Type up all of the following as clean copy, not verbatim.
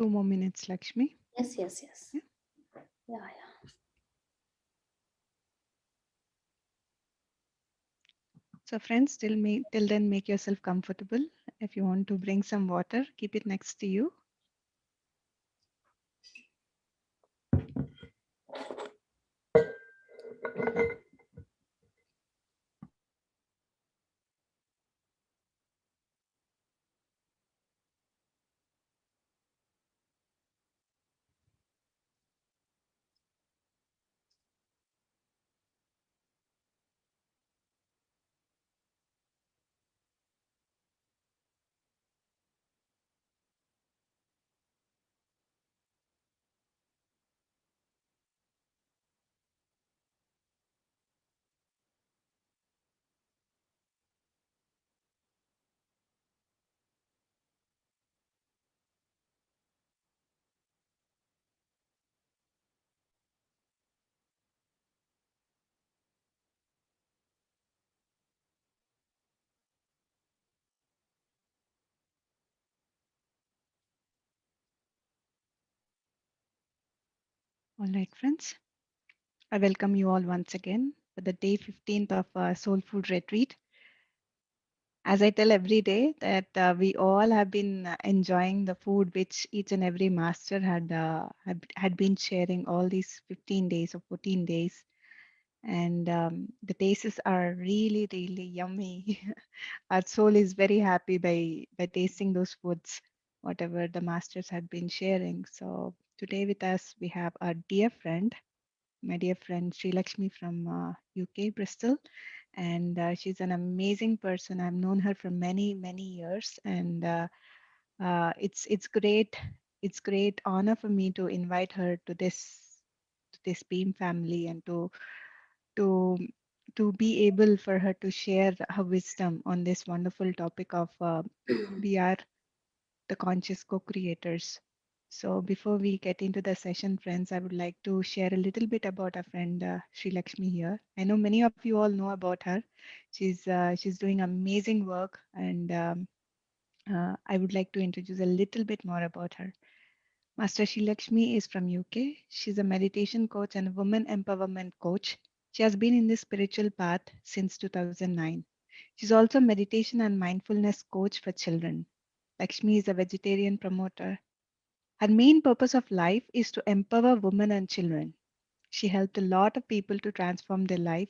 2 more minutes, Lakshmi. Yes, yes, yes. Yeah. Yeah, yeah. So friends, till then, make yourself comfortable. If you want to bring some water, keep it next to you. All right, friends. I welcome you all once again for the day 15th of our Soul Food Retreat. As I tell every day that we all have been enjoying the food which each and every master had been sharing all these 15 days or 14 days. And the tastes are really, really yummy. Our soul is very happy by tasting those foods, whatever the masters had been sharing. So today with us, we have our dear friend, my dear friend Sri Lakshmi from UK, Bristol. And she's an amazing person. I've known her for many, many years. And it's great. It's great honor for me to invite her to this Beam family and to to be able for her to share her wisdom on this wonderful topic of we are the conscious co-creators. So before we get into the session, friends, I would like to share a little bit about our friend Sri Lakshmi here. I know many of you all know about her. She's doing amazing work, and I would like to introduce a little bit more about her. Master Sri Lakshmi is from UK. She's a meditation coach and a woman empowerment coach. She has been in this spiritual path since 2009. She's also a meditation and mindfulness coach for children. Lakshmi is a vegetarian promoter. Her main purpose of life is to empower women and children. She helped a lot of people to transform their life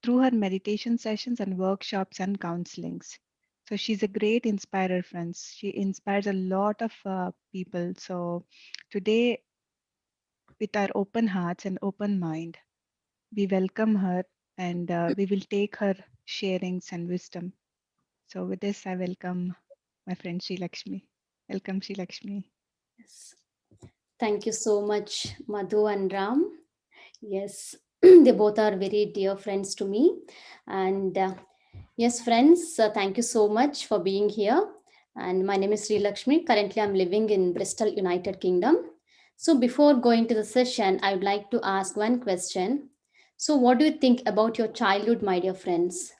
through her meditation sessions and workshops and counselings. So she's a great inspirer, friends. She inspires a lot of people. So today, with our open hearts and open mind, we welcome her and we will take her sharings and wisdom. So with this, I welcome my friend Sri Lakshmi. Welcome, Sri Lakshmi. Yes. Thank you so much, Madhu and Ram. Yes, they both are very dear friends to me. And yes, friends, thank you so much for being here. And my name is Sri Lakshmi. Currently, I'm living in Bristol, United Kingdom. So, before going to the session, I would like to ask one question. So, what do you think about your childhood, my dear friends?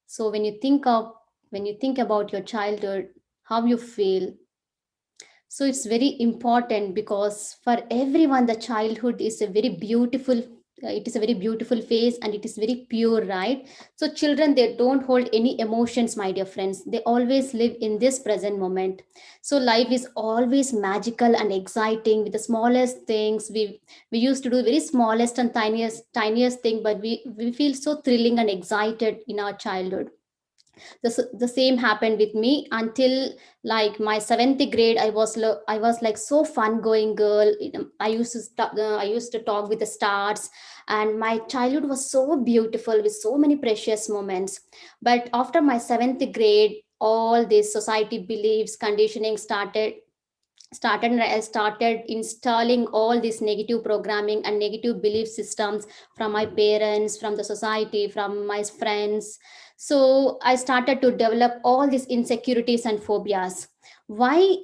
So, when you think about your childhood, how you feel, so it's very important because for everyone the childhood is a very beautiful, it is a very beautiful phase and it is very pure, right? So children, they don't hold any emotions, my dear friends. They always live in this present moment. So life is always magical and exciting with the smallest things. We used to do very smallest and tiniest thing, but we feel so thrilling and excited in our childhood. The same happened with me until like my seventh grade. I was like so fun going girl. I used to talk with the stars, and my childhood was so beautiful with so many precious moments. But after my seventh grade, all this society beliefs conditioning started and I started installing all this negative programming and negative belief systems from my parents, from the society, from my friends. So I started to develop all these insecurities and phobias. Why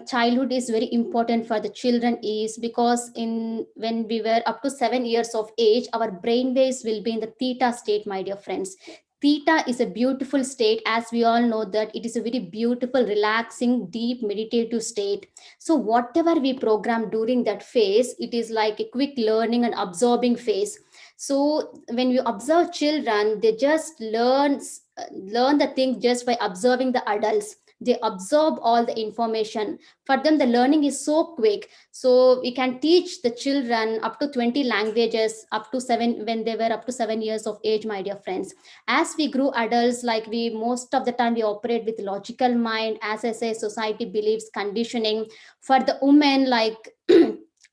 childhood is very important for the children is because in when we were up to 7 years of age, our brain waves will be in the theta state, my dear friends. Theta is a beautiful state, as we all know that it is a very beautiful, relaxing, deep meditative state. So whatever we program during that phase, it is like a quick learning and absorbing phase. So when you observe children, they just learn the thing just by observing the adults. They absorb all the information. For them, the learning is so quick. So we can teach the children up to 20 languages up to 7, when they were up to 7 years of age, my dear friends. As we grew adults, like we most of the time we operate with logical mind. As I say, society believes conditioning. For the women, like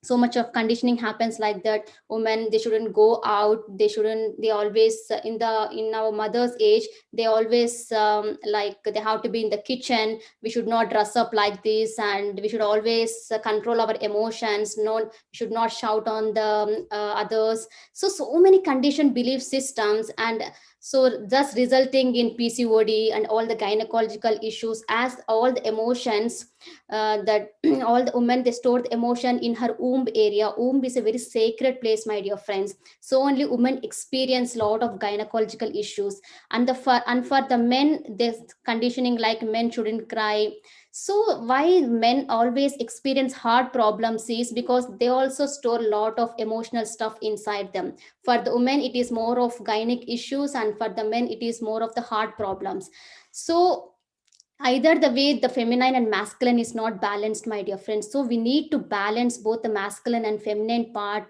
so much of conditioning happens like that. Women, they shouldn't go out, they shouldn't, they always in our mother's age, they always like they have to be in the kitchen. We should not dress up like this, and we should always control our emotions. No, we should not shout on the others. So many conditioned belief systems, and so thus resulting in PCOD and all the gynecological issues, as all the emotions that all the women, they store the emotion in her womb area. Womb is a very sacred place, my dear friends. So only women experience lot of gynecological issues. And for the men, this conditioning like men shouldn't cry. So why men always experience heart problems is because they also store a lot of emotional stuff inside them. For the women, it is more of gynec issues, and for the men, it is more of the heart problems. So either the way, the feminine and masculine is not balanced, my dear friends. So we need to balance both the masculine and feminine part.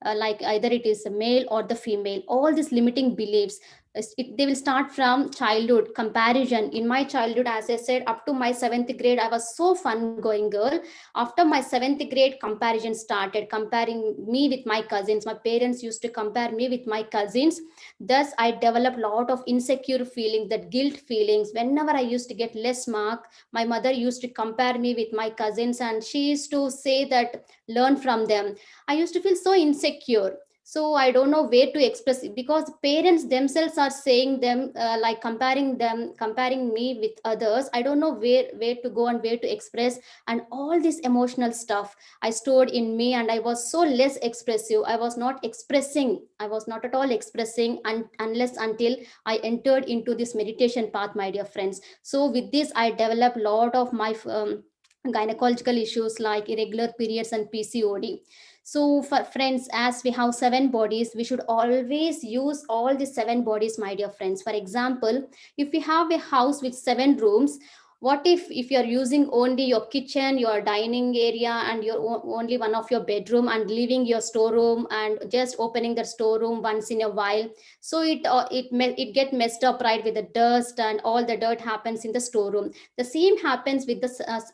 Like either it is a male or the female, all these limiting beliefs, they will start from childhood. Comparison in my childhood, as I said, up to my 7th grade, I was so fun going girl. After my 7th grade, comparison started, comparing me with my cousins. My parents used to compare me with my cousins. Thus I developed a lot of insecure feelings, that guilt feelings. Whenever I used to get less mark, my mother used to compare me with my cousins, and she used to say that learn from them. I used to feel so insecure. So I don't know where to express it, because parents themselves are saying them like comparing me with others. I don't know where to go and where to express. And all this emotional stuff I stored in me, and I was so less expressive. I was not at all expressing unless until I entered into this meditation path, my dear friends. So with this, I developed a lot of my gynecological issues like irregular periods and PCOD. So for friends, as we have 7 bodies, we should always use all the 7 bodies, my dear friends. For example, if we have a house with 7 rooms, what if you're using only your kitchen, your dining area, and your only one of your bedroom, and leaving your storeroom and just opening the storeroom once in a while? So it get messed up, right, with the dust, and all the dirt happens in the storeroom. The same happens with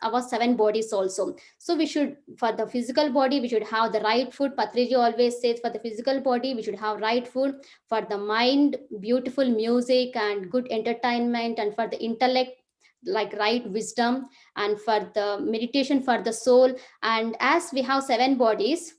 our 7 bodies also. So we should, for the physical body, we should have the right food. Patriji always says, for the physical body we should have right food. For the mind, beautiful music and good entertainment. And for the intellect, like right wisdom. And for the meditation, for the soul. And as we have 7 bodies,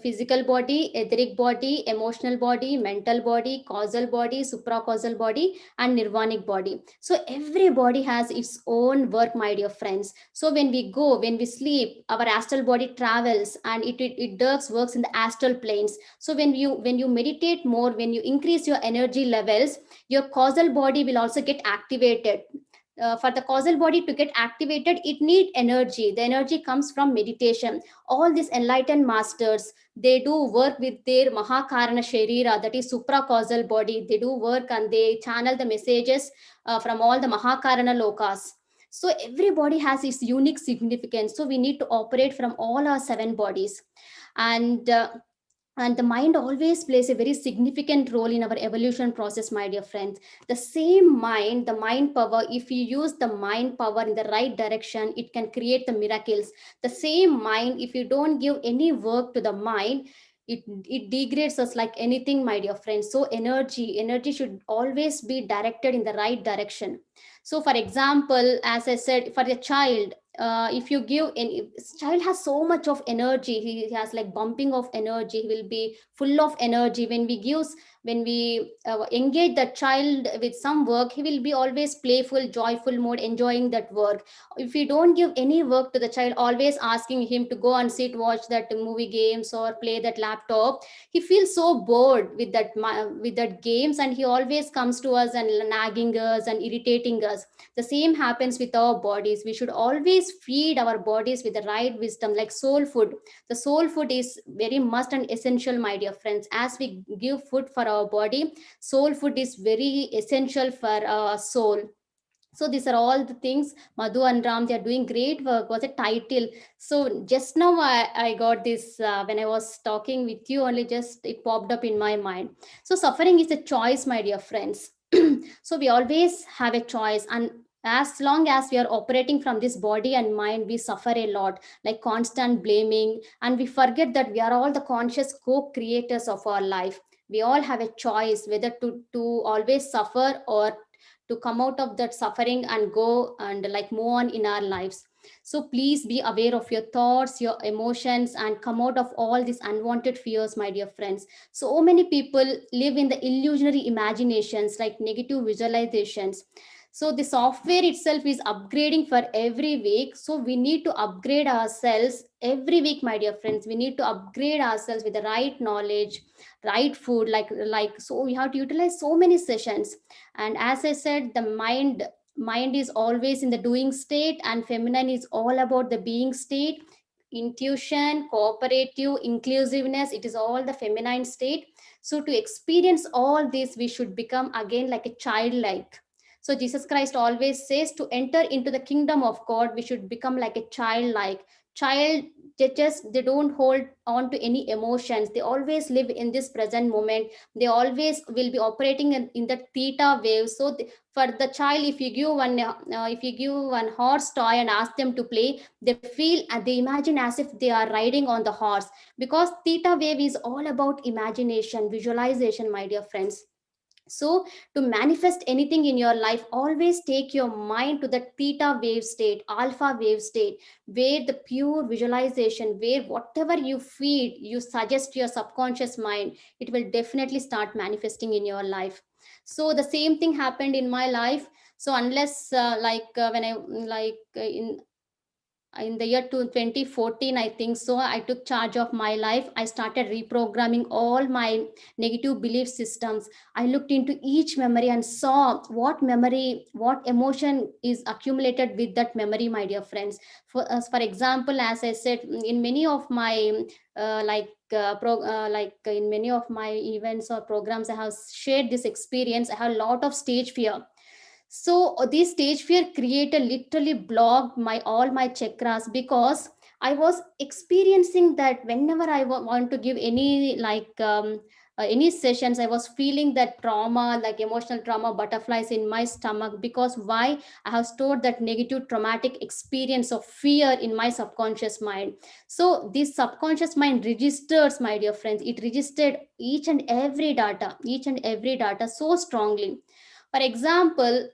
physical body, etheric body, emotional body, mental body, causal body, supracausal body, and nirvanic body. So every body has its own work, my dear friends. So when we sleep, our astral body travels, and it does works in the astral planes. So when you meditate more, when you increase your energy levels, your causal body will also get activated. For the causal body to get activated, it need energy. The energy comes from meditation. All these enlightened masters, they do work with their mahakarana sharira, that is supracausal body. They do work and they channel the messages from all the mahakarana lokas. So everybody has its unique significance, so we need to operate from all our 7 bodies. And uh, and the mind always plays a very significant role in our evolution process, my dear friends. The same mind, the mind power, if you use the mind power in the right direction, it can create the miracles. The same mind, if you don't give any work to the mind, it degrades us like anything, my dear friends. So energy should always be directed in the right direction. So for example, as I said, for a child, if you give any child has so much of energy, he has like bumping of energy, he will be full of energy. When we give, when we engage the child with some work, he will be always playful, joyful mode, enjoying that work. If we don't give any work to the child, always asking him to go and sit watch that movie games or play that laptop, he feels so bored with that with that games, and he always comes to us and nagging us and irritating us. The same happens with our bodies. We should always feed our bodies with the right wisdom, like soul food. The soul food is very must and essential, my dear friends. As we give food for our body, soul food is very essential for our soul. So these are all the things. Madhu and Ram, they are doing great work. Was a title. So just now I got this when I was talking with you, only just it popped up in my mind. So suffering is a choice, my dear friends. So we always have a choice, and as long as we are operating from this body and mind, we suffer a lot, like constant blaming, and we forget that we are all the conscious co-creators of our life. We all have a choice whether to always suffer or to come out of that suffering and go and like move on in our lives. So please be aware of your thoughts, your emotions, and come out of all these unwanted fears, my dear friends. So many people live in the illusionary imaginations, like negative visualizations. So the software itself is upgrading for every week, so we need to upgrade ourselves every week, my dear friends. We need to upgrade ourselves with the right knowledge, right food, so we have to utilize so many sessions. And as I said, the mind is always in the doing state, and feminine is all about the being state. Intuition, cooperative, inclusiveness, it is all the feminine state. So to experience all this, we should become again like a childlike. So Jesus Christ always says, to enter into the kingdom of God, we should become like a childlike child. They don't hold on to any emotions, they always live in this present moment. They always will be operating in the theta wave. So for the child, if you give one horse toy and ask them to play, they feel and they imagine as if they are riding on the horse, because theta wave is all about imagination, visualization, my dear friends. So, to manifest anything in your life, always take your mind to the theta wave state, alpha wave state, where the pure visualization, where whatever you feed, you suggest to your subconscious mind, it will definitely start manifesting in your life. So, the same thing happened in my life. So, unless when I in the year 2014, I think so, I took charge of my life. I started reprogramming all my negative belief systems. I looked into each memory and saw what memory, what emotion is accumulated with that memory, my dear friends. For example, as I said, in many of my in many of my events or programs, I have shared this experience. I have a lot of stage fear. So this stage fear created literally blocked my all my chakras, because I was experiencing that whenever I want to give any any sessions, I was feeling that trauma, like emotional trauma, butterflies in my stomach. Because why? I have stored that negative traumatic experience of fear in my subconscious mind. So this subconscious mind registers, my dear friends, it registered each and every data so strongly. For example,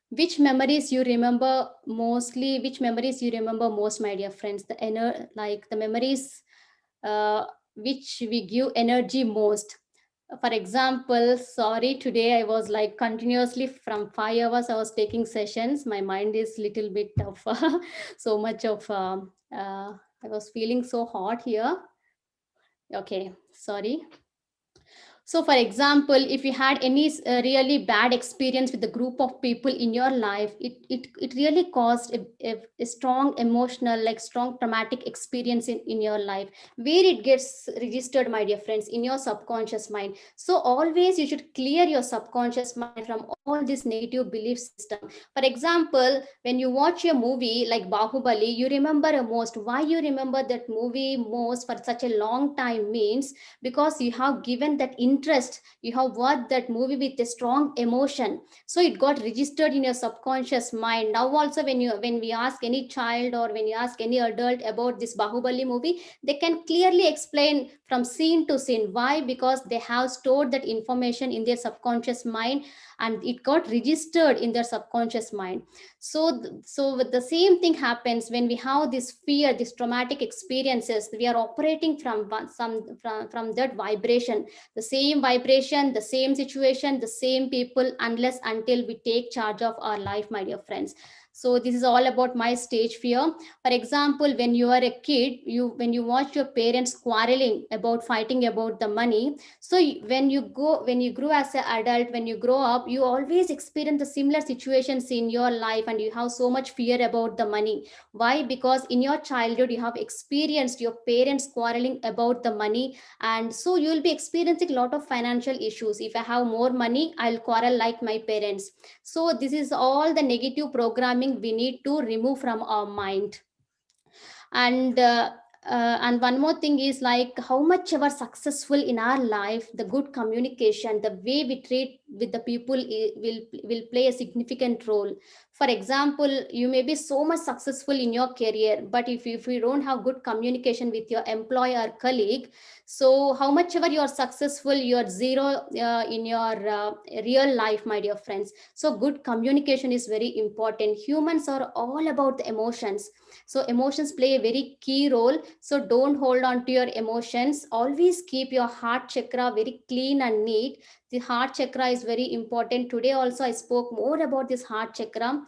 which memories you remember mostly? Which memories you remember most, my dear friends? The memories which we give energy most. For example, sorry, today I was like continuously from 5 hours I was taking sessions. My mind is little bit of so much of I was feeling so hot here. Okay, sorry. So, for example, if you had any really bad experience with a group of people in your life, it really caused a strong emotional, like strong traumatic experience in your life, where it gets registered, my dear friends, in your subconscious mind. So, always you should clear your subconscious mind from all this negative belief system. For example, when you watch a movie like Bahubali, you remember most. Why you remember that movie most for such a long time means because you have given that interest, you have watched that movie with a strong emotion, so it got registered in your subconscious mind. Now also, when we ask any child or when you ask any adult about this Bahubali movie, they can clearly explain from scene to scene. Why? Because they have stored that information in their subconscious mind, and it got registered in their subconscious mind. So with the same thing happens when we have this fear, these traumatic experiences. We are operating from from that vibration, the same vibration, the same situation, the same people, unless until we take charge of our life, my dear friends. So this is all about my stage fear. For example, when you are a kid, when you watch your parents quarreling about, fighting about the money, so when you grow as an adult, when you grow up, you always experience the similar situations in your life, and you have so much fear about the money. Why? Because in your childhood you have experienced your parents quarreling about the money, and so you will be experiencing a lot of financial issues. If I have more money, I'll quarrel like my parents. So this is all the negative programming we need to remove from our mind. And one more thing is, like, how much ever successful in our life, the good communication, the way we treat with the people will play a significant role. For example, you may be so much successful in your career, but if you don't have good communication with your employer or colleague, so how much ever you are successful, you are zero in your real life, my dear friends. So good communication is very important. Humans are all about the emotions, so emotions play a very key role. So don't hold on to your emotions. Always keep your heart chakra very clean and neat. The heart chakra is very important. Today also I spoke more about this heart chakra.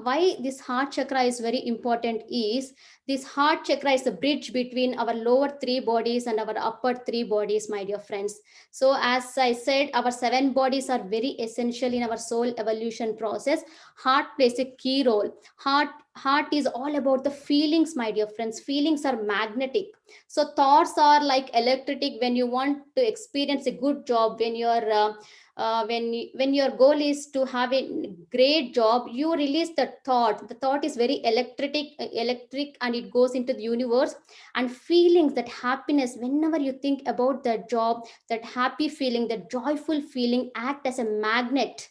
Why this heart chakra is very important is, this heart chakra is the bridge between our lower three bodies and our upper three bodies, my dear friends. So as I said, our seven bodies are very essential in our soul evolution process. Heart plays a key role. Heart is all about the feelings, my dear friends. Feelings are magnetic. So thoughts are like electric. When you want to experience a good job, when you're when your goal is to have a great job, you release the thought. The thought is very electric, and it goes into the universe. And feelings, that happiness, whenever you think about the job, that happy feeling, that joyful feeling act as a magnet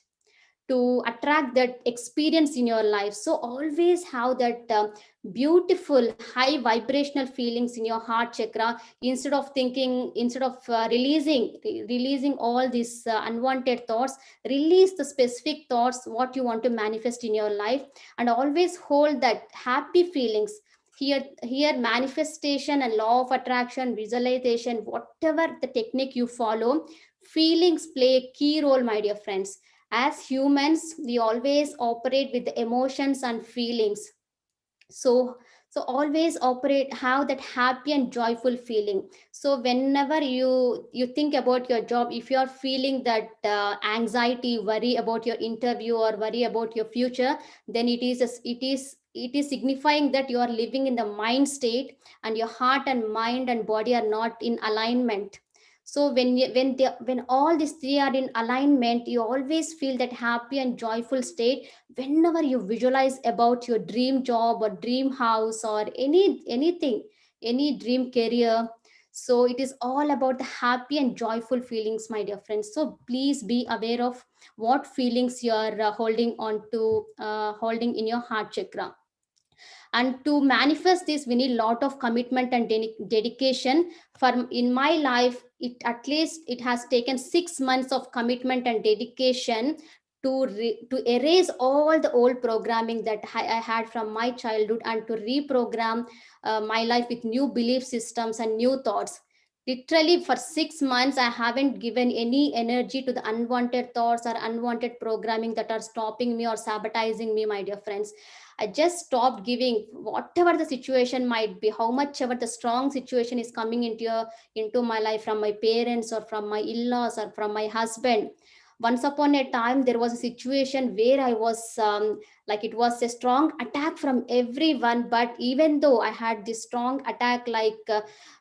to attract that experience in your life. So always have that beautiful high vibrational feelings in your heart chakra. Instead of thinking, instead of releasing all these unwanted thoughts, release the specific thoughts what you want to manifest in your life, and always hold that happy feelings. Here manifestation and law of attraction, visualization, whatever the technique you follow, feelings play a key role, my dear friends. As humans, we always operate with the emotions and feelings. So so always operate, have that happy and joyful feeling. So whenever you think about your job, if you are feeling that anxiety, worry about your interview or worry about your future, then it is signifying that you are living in the mind state, and your heart and mind and body are not in alignment. So when all these three are in alignment, you always feel that happy and joyful state. Whenever you visualize about your dream job or dream house or anything, any dream career, so it is all about the happy and joyful feelings, my dear friends. So please be aware of what feelings you are holding on to, holding in your heart chakra. And to manifest this, we need lot of commitment and dedication. For in my life, it at least it has taken 6 months of commitment and dedication to erase all the old programming that I had from my childhood, and to reprogram my life with new belief systems and new thoughts. Literally for 6 months, I haven't given any energy to the unwanted thoughts or unwanted programming that are stopping me or sabotaging me, my dear friends. I just stopped giving, whatever the situation might be, how much ever the strong situation is coming into my life from my parents or from my in-laws or from my husband. Once upon a time, there was a situation where I was like, it was a strong attack from everyone. But even though I had this strong attack, like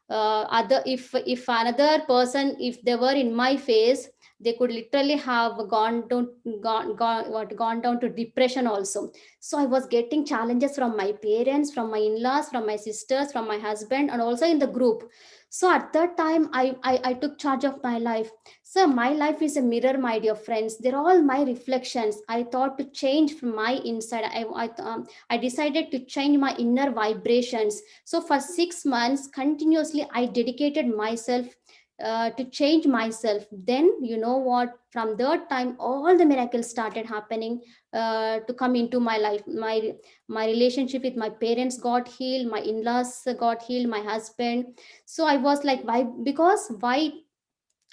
other if another person, if they were in my face, They could literally have gone down to depression also. So I was getting challenges from my parents, from my in-laws, from my sisters, from my husband, and also in the group. So at that time, I took charge of my life. So my life is a mirror, my dear friends. They're all my reflections. I thought to change from my inside. I decided to change my inner vibrations. So for 6 months continuously, I dedicated myself to change myself. Then you know what? From that time, all the miracles started happening to come into my life. My relationship with my parents got healed. My in-laws got healed. My husband. So I was like, why? Because why?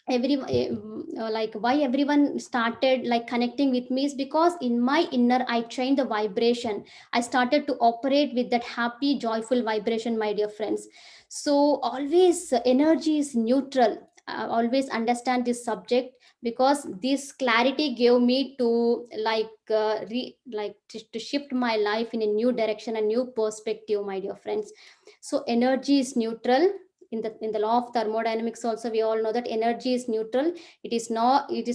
Like why everyone started like connecting with me is because in my inner I changed the vibration. I started to operate with that happy joyful vibration, my dear friends. So always energy is neutral. Always understand this subject, because this clarity gave me to to shift my life in a new direction, a new perspective, my dear friends. So energy is neutral. In the law of thermodynamics also, we all know that energy is neutral. It is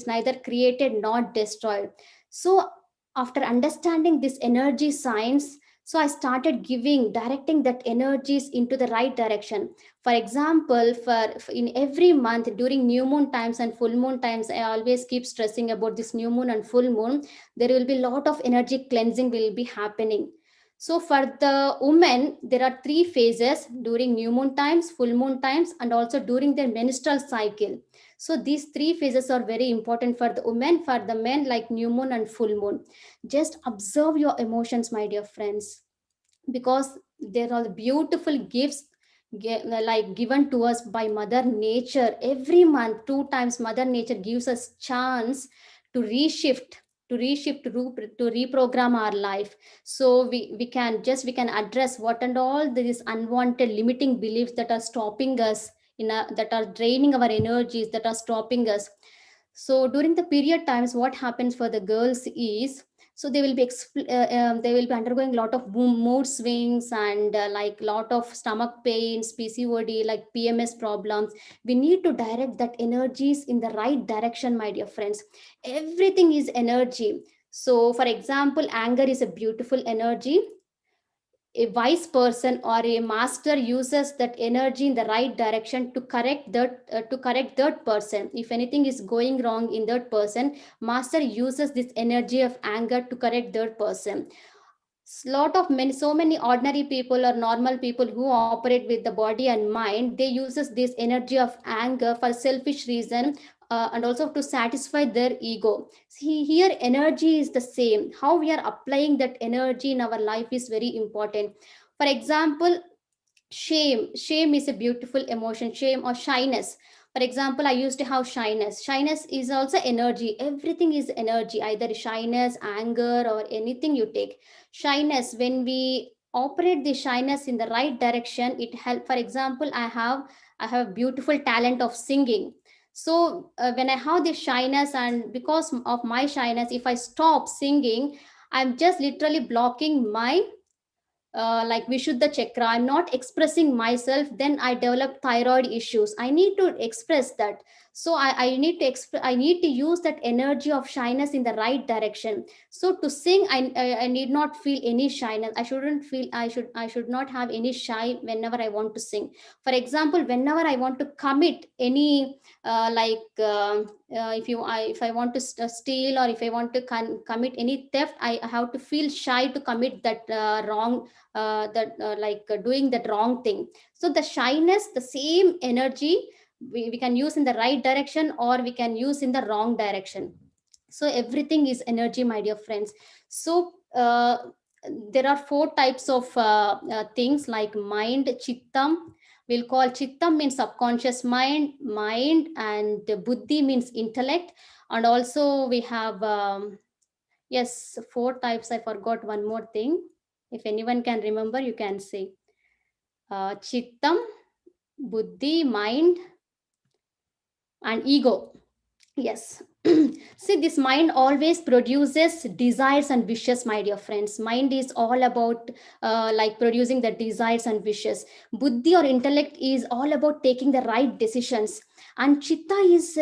neither created nor destroyed. So after understanding this energy science, so I started directing that energies into the right direction. For example, for in every month during new moon times and full moon times, I always keep stressing about this new moon and full moon. There will be a lot of energy cleansing will be happening. So for the women, there are three phases during new moon times, full moon times, and also during their menstrual cycle. So these three phases are very important for the women. For the men, like new moon and full moon. Just observe your emotions, my dear friends, because there are beautiful gifts given to us by Mother Nature. Every month, two times, Mother Nature gives us chance to reshift, to reprogram our life. So we can address what and all these unwanted limiting beliefs that are stopping us, that are draining our energies, that are stopping us. So during the period times, what happens for the girls is, so they will be undergoing a lot of mood swings, and like lot of stomach pains, PCOD, like PMS problems. We need to direct that energies in the right direction, my dear friends. Everything is energy. So for example, anger is a beautiful energy. A wise person or a master uses that energy in the right direction to correct that person. If anything is going wrong in that person, master uses this energy of anger to correct that person. Lot of many, so many ordinary people or normal people who operate with the body and mind, they uses this energy of anger for selfish reason, and also to satisfy their ego. See, here energy is the same. How we are applying that energy in our life is very important. For example, shame is a beautiful emotion. Shame or shyness, for example, I used to have shyness. Shyness is also energy. Everything is energy, either shyness, anger, or anything you take. Shyness, when we operate the shyness in the right direction, it help. For example, I have beautiful talent of singing. So when I have this shyness, and because of my shyness, if I stop singing, I'm just literally blocking my like Vishuddha chakra. I'm not expressing myself, then I develop thyroid issues. I need to express that. So I need to use that energy of shyness in the right direction. So to sing, I need not feel any shyness. I shouldn't feel, I should not have any shy whenever I want to sing. For example, whenever I want to commit any if I want to steal, or if I want to commit any theft, I have to feel shy to commit that wrong doing that wrong thing. So the shyness, the same energy, we can use in the right direction, or we can use in the wrong direction. So everything is energy, my dear friends. So there are four types of things, like mind, chittam. We'll call chittam means subconscious mind, and buddhi means intellect. And also we have yes, four types. I forgot one more thing. If anyone can remember, you can say. Chittam, buddhi, mind, and ego. Yes. See, this mind always produces desires and wishes, my dear friends. Mind is all about producing the desires and wishes. Buddhi or intellect is all about taking the right decisions. And chitta is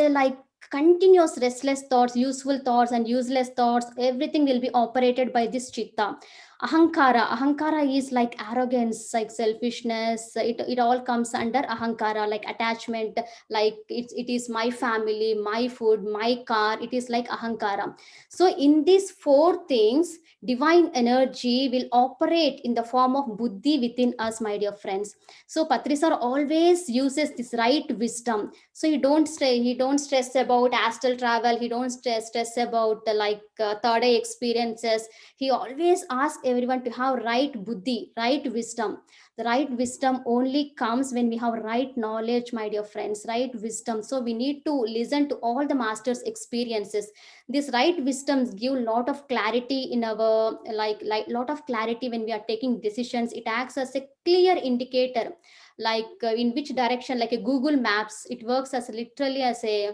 continuous restless thoughts, useful thoughts and useless thoughts, everything will be operated by this chitta. Ahankara is like arrogance, like selfishness. It all comes under ahankara, like attachment, like it is my family, my food, my car. It is like ahankara. So in these four things, divine energy will operate in the form of buddhi within us, my dear friends. So Patrisar always uses this right wisdom. So he don't stress about astral travel, he don't stress about third eye experiences. He always asks everyone to have right buddhi, right wisdom. The right wisdom only comes when we have right knowledge, my dear friends, right wisdom. So we need to listen to all the masters experiences. This right wisdoms give lot of clarity in our like lot of clarity when we are taking decisions. It acts as a clear indicator, in which direction, like a Google Maps. It works as literally as a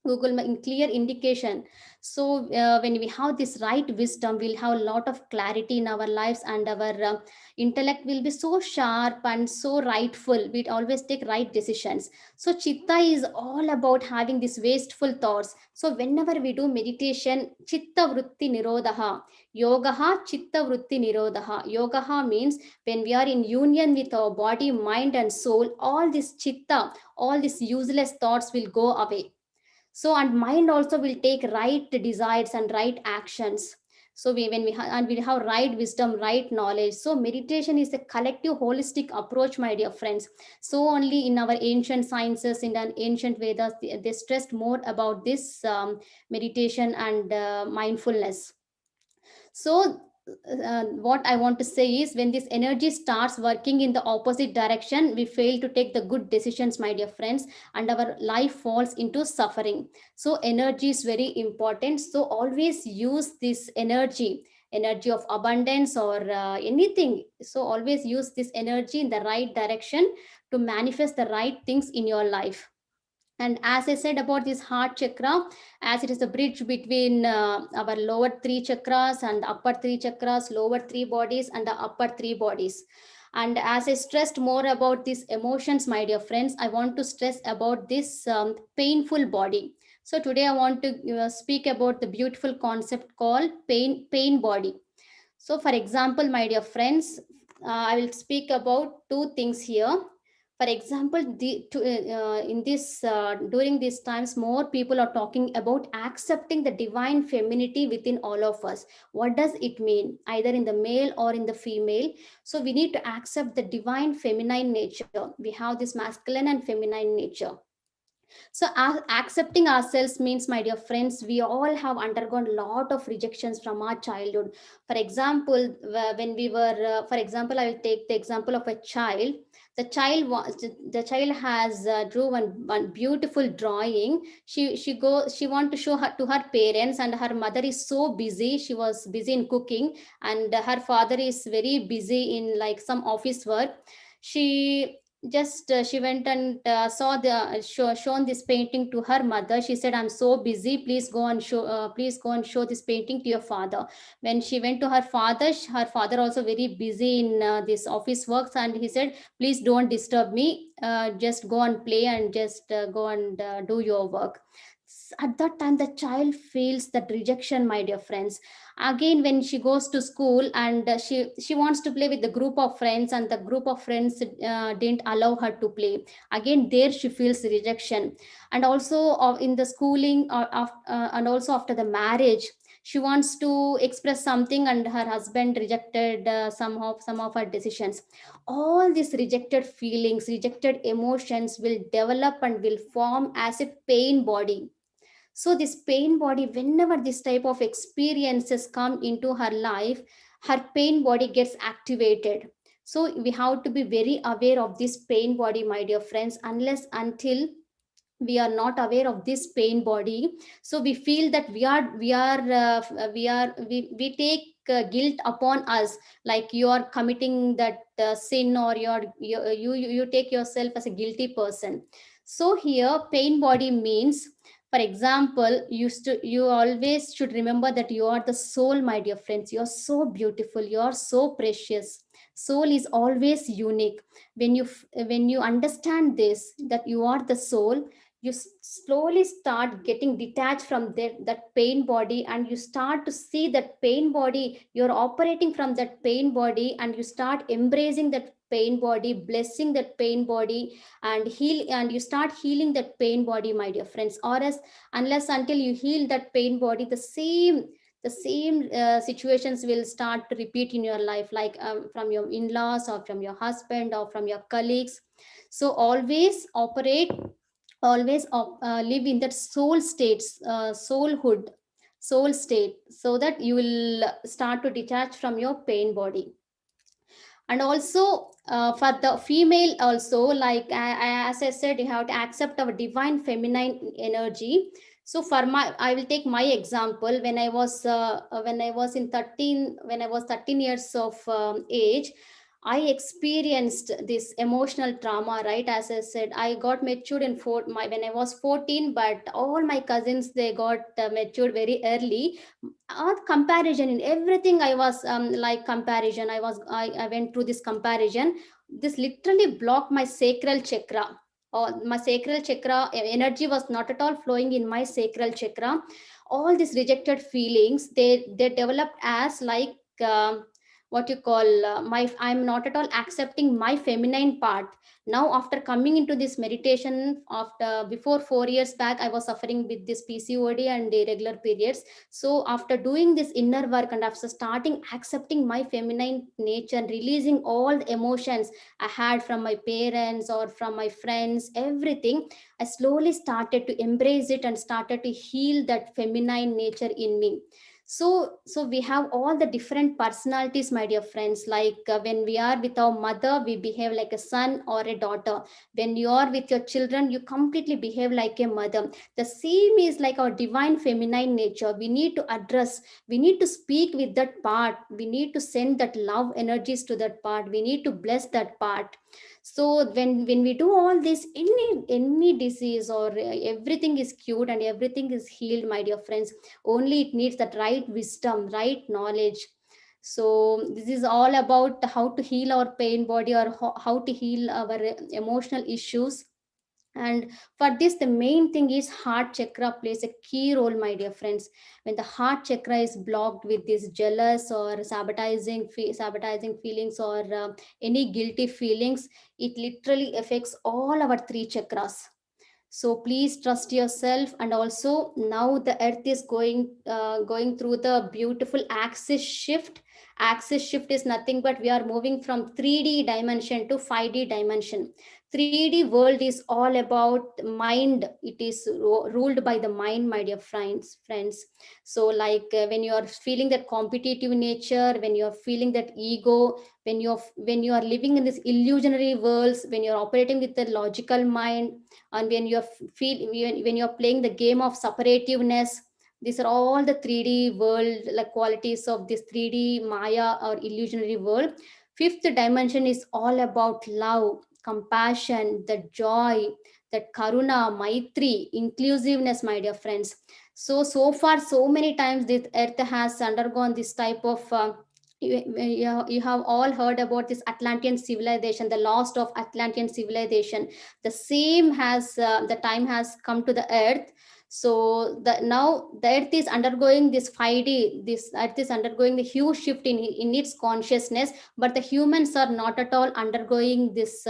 in clear indication. So when we have this right wisdom, we'll have a lot of clarity in our lives, and our intellect will be so sharp and so rightful. We always take right decisions. So chitta is all about having these wasteful thoughts. So whenever we do meditation, chitta vritti nirodha, yogaha chitta vritti nirodha. Yogaha means when we are in union with our body, mind and soul, all this chitta, all these useless thoughts will go away. So and mind also will take right desires and right actions. So and we have right wisdom, right knowledge. So meditation is a collective holistic approach, my dear friends. So only in our ancient sciences, in an ancient Vedas, they stressed more about this meditation and mindfulness. So what I want to say is, when this energy starts working in the opposite direction, we fail to take the good decisions, my dear friends, and our life falls into suffering. So energy is very important. So always use this energy of abundance or anything. So always use this energy in the right direction to manifest the right things in your life. And as I said about this heart chakra, as it is a bridge between our lower three chakras and upper three chakras, lower three bodies and the upper three bodies. And as I stressed more about these emotions, my dear friends, I want to stress about this painful body. So today I want to speak about the beautiful concept called pain body. So, for example, my dear friends, I will speak about two things here. For example, in this during these times, more people are talking about accepting the divine femininity within all of us. What does it mean, either in the male or in the female? So we need to accept the divine feminine nature. We have this masculine and feminine nature. So accepting ourselves means, my dear friends, we all have undergone a lot of rejections from our childhood. For example, when we were, for example, I will take the example of a child. The child has drew one beautiful drawing. She want to show her to her parents, and her mother is so busy. She was busy in cooking, and her father is very busy in like some office work. She went and saw shown this painting to her mother. She said, I'm so busy, please go and show this painting to your father. When she went to her father, her father also very busy in this office works, and he said, please don't disturb me, just go and play and just go and do your work. At that time the child feels that rejection, my dear friends. Again, when she goes to school, and she wants to play with the group of friends, and the group of friends didn't allow her to play. Again, there she feels rejection. And also in the schooling, and also after the marriage, she wants to express something, and her husband rejected some of her decisions. All these rejected feelings, rejected emotions will develop and will form as a pain body. So this pain body, whenever this type of experiences come into her life, her pain body gets activated. So we have to be very aware of this pain body, my dear friends. Unless until we are not aware of this pain body, so we feel that we take guilt upon us, like you are committing that sin, or you take yourself as a guilty person. So here pain body means, for example, you always should remember that you are the soul, my dear friends. You are so beautiful, you are so precious. Soul is always unique. When you understand this, that you are the soul, you slowly start getting detached from that pain body, and you start to see that pain body, you're operating from that pain body, and you start embracing that pain body, blessing that pain body, and heal, and you start healing that pain body, my dear friends. Or as, unless until you heal that pain body, the same situations will start to repeat in your life, like from your in-laws, or from your husband, or from your colleagues. So always operate, always live in that soul states, soul state, so that you will start to detach from your pain body. And also for the female also, like as I said, you have to accept our divine feminine energy. So for my, I will take my example. When I was in 13, when I was 13 years of age, I experienced this emotional trauma, right? As I said, I got matured in when I was 14, but all my cousins, they got matured very early. Comparison in everything, I was like comparison, I went through this comparison. This literally blocked my sacral chakra, or my sacral chakra energy was not at all flowing in my sacral chakra. All these rejected feelings, they developed as like what you call my, I'm not at all accepting my feminine part. Now after coming into this meditation, after before 4 years back, I was suffering with this PCOD and irregular periods. So after doing this inner work, and after starting accepting my feminine nature and releasing all the emotions I had from my parents or from my friends, everything, I slowly started to embrace it and started to heal that feminine nature in me. So we have all the different personalities, my dear friends. Like when we are with our mother, we behave like a son or a daughter. When you are with your children, you completely behave like a mother. The same is like our divine feminine nature. We need to address, we need to speak with that part, we need to send that love energies to that part, we need to bless that part. So when we do all this, any disease or everything is cured and everything is healed, my dear friends. Only it needs that right wisdom, right knowledge. So this is all about how to heal our pain body, or how to heal our emotional issues. And for this, the main thing is heart chakra plays a key role, my dear friends. When the heart chakra is blocked with this jealous or sabotaging feelings, or any guilty feelings, it literally affects all our three chakras. So please trust yourself. And also now the earth is going through the beautiful axis shift. Axis shift is nothing but we are moving from 3D dimension to 5D dimension. 3D world is all about mind. It is ruled by the mind, my dear friends. So like when you are feeling that competitive nature, when you are feeling that ego, when you are living in this illusionary worlds, when you are operating with the logical mind, and when you when you're playing the game of separativeness, these are all the 3D world, like qualities of this 3D maya or illusionary world. Fifth dimension is all about love, compassion, the joy, that karuna, maitri, inclusiveness, my dear friends. So far, so many times this earth has undergone this type of you have all heard about this Atlantean civilization, the lost of Atlantean civilization. The same has the time has come to the earth. So now the earth is undergoing this 5D, this earth is undergoing the huge shift in its consciousness, but the humans are not at all undergoing this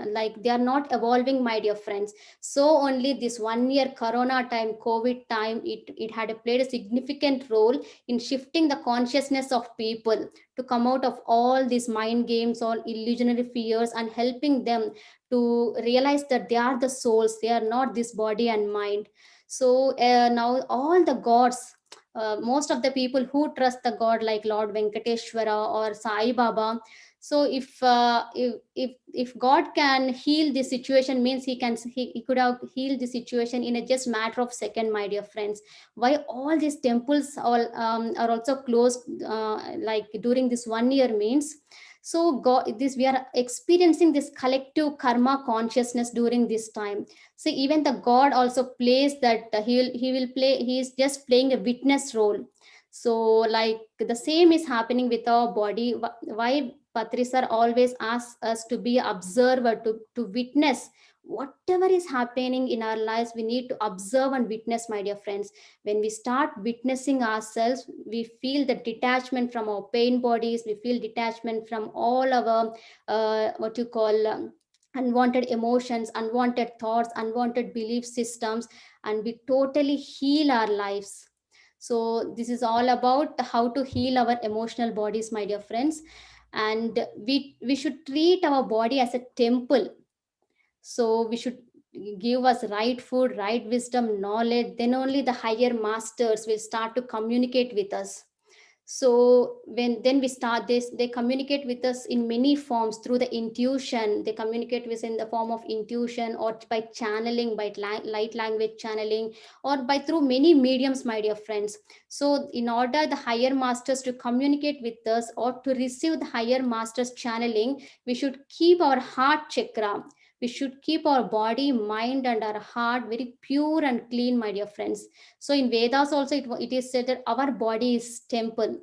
like they are not evolving, my dear friends. So only this 1 year corona time, COVID time, it had played a significant role in shifting the consciousness of people to come out of all these mind games, all illusionary fears, and helping them to realize that they are the souls, they are not this body and mind. So now all the gods, most of the people who trust the god like Lord Venkateshwara or Sai Baba. So if God can heal this situation, means he could have healed the situation in a just matter of second, my dear friends. Why all these temples are also closed like during this 1 year means, so god, this we are experiencing this collective karma consciousness during this time. So even the god also plays that he will play, he is just playing a witness role. So like the same is happening with our body. Why? Patri sir always asks us to be observer, to witness whatever is happening in our lives. We need to observe and witness, my dear friends. When we start witnessing ourselves, we feel the detachment from our pain bodies, we feel detachment from all our what you call unwanted emotions, unwanted thoughts, unwanted belief systems, and we totally heal our lives. So this is all about how to heal our emotional bodies, my dear friends. And we should treat our body as a temple. So we should give us right food, right wisdom, knowledge, then only the higher masters will start to communicate with us. So when then we start this, they communicate with us in many forms through the intuition. They communicate with us in the form of intuition, or by channeling, by light language channeling, or by through many mediums, my dear friends. So in order the higher masters to communicate with us, or to receive the higher masters channeling, we should keep our heart chakra, we should keep our body, mind, and our heart very pure and clean, my dear friends. So in Vedas also it is said that our body is temple,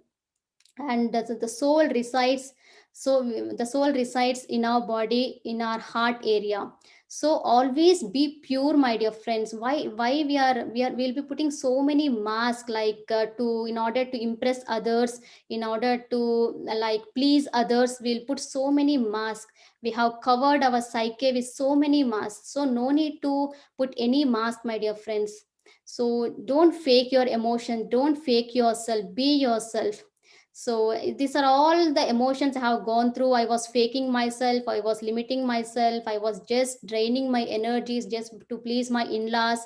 and the soul resides. So the soul resides in our body, in our heart area. So always be pure, my dear friends. Why we'll be putting so many masks, like to in order to impress others, in order to like please others, we'll put so many masks. We have covered our psyche with so many masks, so no need to put any mask, my dear friends. So don't fake your emotion, don't fake yourself, be yourself. So these are all the emotions I have gone through. I was faking myself, I was limiting myself, I was just draining my energies just to please my in-laws.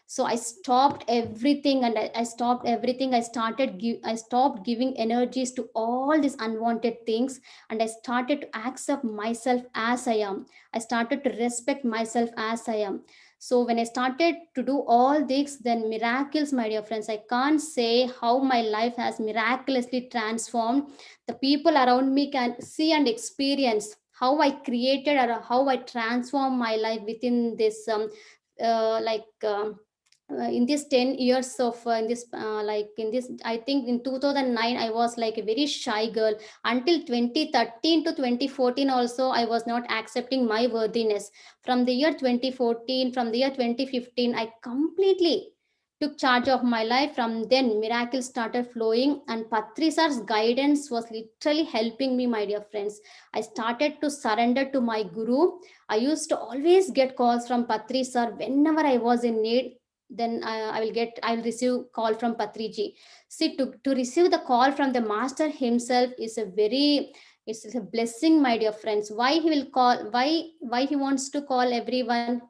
So I stopped everything, and I stopped everything. I stopped giving energies to all these unwanted things, and I started to accept myself as I am. I started to respect myself as I am. So when I started to do all this, then miracles, my dear friends, I can't say how my life has miraculously transformed. The people around me can see and experience how I created or how I transformed my life within this like in this 10 years of in this like in this, I think in 2009 I was like a very shy girl. Until 2013 to 2014 also, I was not accepting my worthiness. From the year 2014, from the year 2015, I completely took charge of my life. From then miracles started flowing, and Patri Sar's guidance was literally helping me, my dear friends. I started to surrender to my guru. I used to always get calls from Patri Sar whenever I was in need. Then I will receive call from Patriji. See, to receive the call from the master himself is a very, it's a blessing, my dear friends. Why he will call, why he wants to call everyone?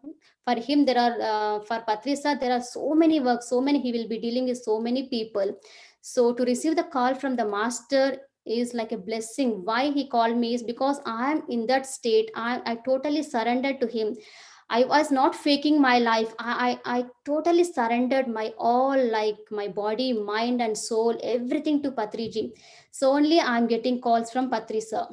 For him there are for Patrisa there are so many works, so many, he will be dealing with so many people. So to receive the call from the master is like a blessing. Why he called me is because I am in that state. I totally surrendered to him. I was not faking my life. I totally surrendered my all, like my body, mind, and soul, everything to Patriji. So only I'm getting calls from Patri sir.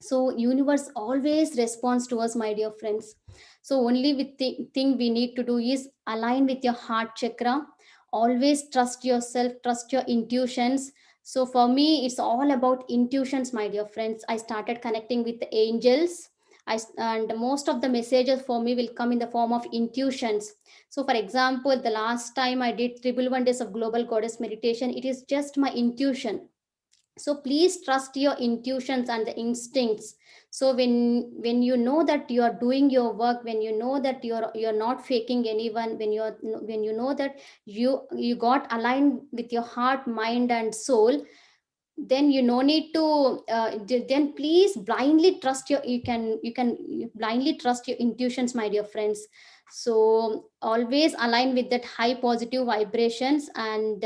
So universe always responds to us, my dear friends. So only thing we need to do is align with your heart chakra. Always trust yourself, trust your intuitions. So for me, it's all about intuitions, my dear friends. I started connecting with the angels. And most of the messages for me will come in the form of intuitions. So for example, the last time I did triple 1 days of global goddess meditation, it is just my intuition. So please trust your intuitions and the instincts. So when you know that you are doing your work, when you know that you're not faking anyone, when you know that you got aligned with your heart, mind, and soul, then you no need to then please blindly trust your, you blindly trust your intuitions, my dear friends. So always align with that high positive vibrations, and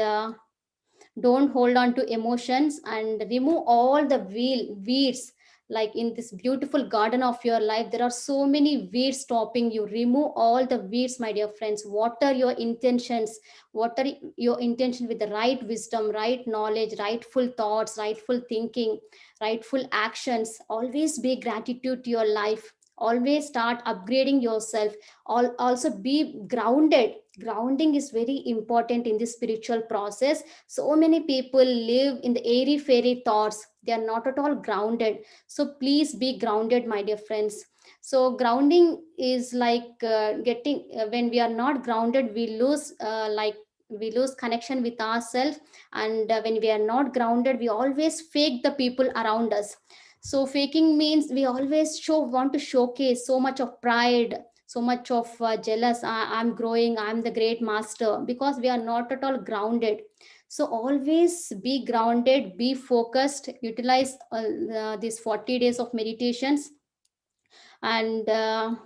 don't hold on to emotions, and remove all the weeds. Like in this beautiful garden of your life, there are so many weeds stopping you. Remove all the weeds, my dear friends. Water your intentions, water your intention with the right wisdom, right knowledge, rightful thoughts, rightful thinking, rightful actions. Always be gratitude to your life. always start upgrading yourself. Also be grounded. Grounding is very important in this spiritual process. So many people live in the airy fairy thoughts, they are not at all grounded. So please be grounded, my dear friends. So grounding is like getting when we are not grounded, we lose we lose connection with ourselves. And when we are not grounded, we always fake the people around us. So faking means we always want to showcase so much of pride, so much of jealous. I'm growing, I'm the great master, because we are not at all grounded. So always be grounded, be focused, utilize these 40 days of meditations. And uh,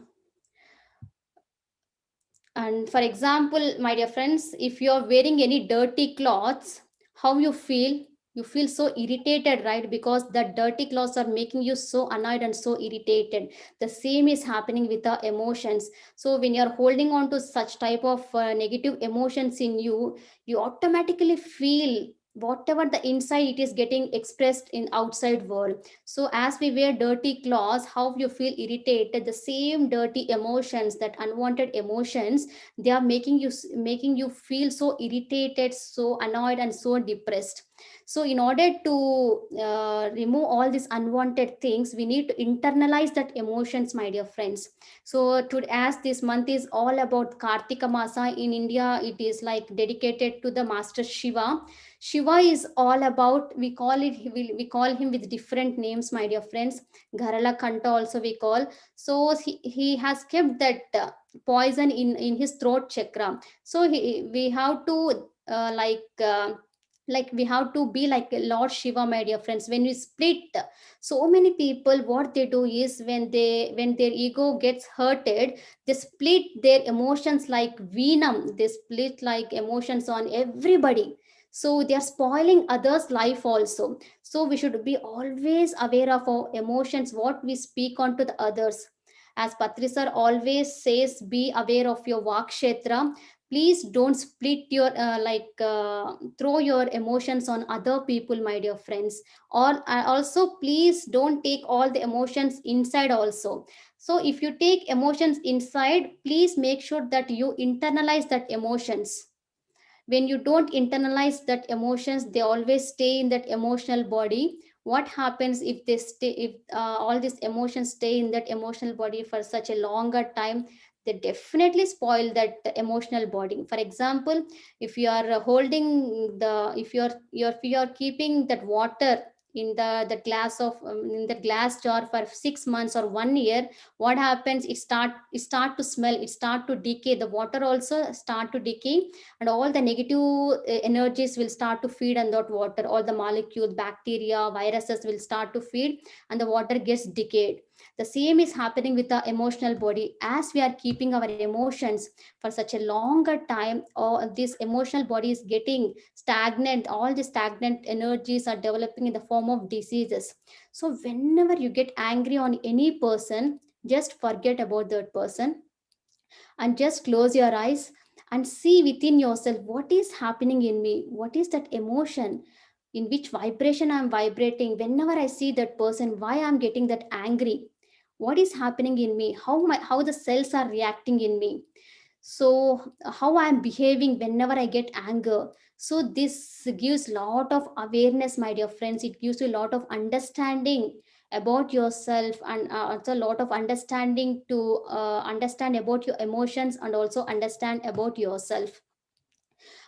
and for example, my dear friends, if you are wearing any dirty clothes, how you feel? You feel so irritated, right? Because the dirty clothes are making you so annoyed and so irritated. The same is happening with our emotions. So when you are holding on to such type of negative emotions in you, you automatically feel whatever the inside it is getting expressed in outside world. So as we wear dirty clothes, how you feel irritated, the same dirty emotions, that unwanted emotions, they are making you feel so irritated, so annoyed, and so depressed. So in order to remove all these unwanted things, we need to internalize that emotions, my dear friends. So to, as this month is all about Kartika Masa in India, it is like dedicated to the master Shiva. Shiva is all about, we call it, we call him with different names, my dear friends. Gharala Kanta also we call. So he has kept that poison in his throat chakra. So we have to like we have to be like Lord Shiva, my dear friends. When we split, so many people, what they do is, when their ego gets hurted, they split their emotions like venom. They split like emotions on everybody. So they are spoiling others life also. So we should be always aware of our emotions, what we speak on to the others. As Patri sir always says, be aware of your Vakshetra. Please don't split your throw your emotions on other people, my dear friends. Or also, please don't take all the emotions inside also. So if you take emotions inside, please make sure that you internalize that emotions. When you don't internalize that emotions, they always stay in that emotional body. What happens if they stay, if all these emotions stay in that emotional body for such a longer time, they definitely spoil that emotional body. For example, if you are holding the if you are keeping that water in the glass of in the glass jar for 6 months or 1 year, what happens? It start to smell, it start to decay, the water also start to decay, and all the negative energies will start to feed on that water. All the molecules, bacteria, viruses will start to feed, and the water gets decayed. The same is happening with the emotional body. As we are keeping our emotions for such a longer time, or this emotional body is getting stagnant, all the stagnant energies are developing in the form of diseases. So whenever you get angry on any person, just forget about that person, and just close your eyes and see within yourself, what is happening in me, what is that emotion, in which vibration I'm vibrating whenever I see that person, why I'm getting that angry, what is happening in me, how the cells are reacting in me. So how I'm behaving whenever I get anger. So this gives lot of awareness, my dear friends. It gives you a lot of understanding about yourself, and also a lot of understanding to understand about your emotions, and also understand about yourself.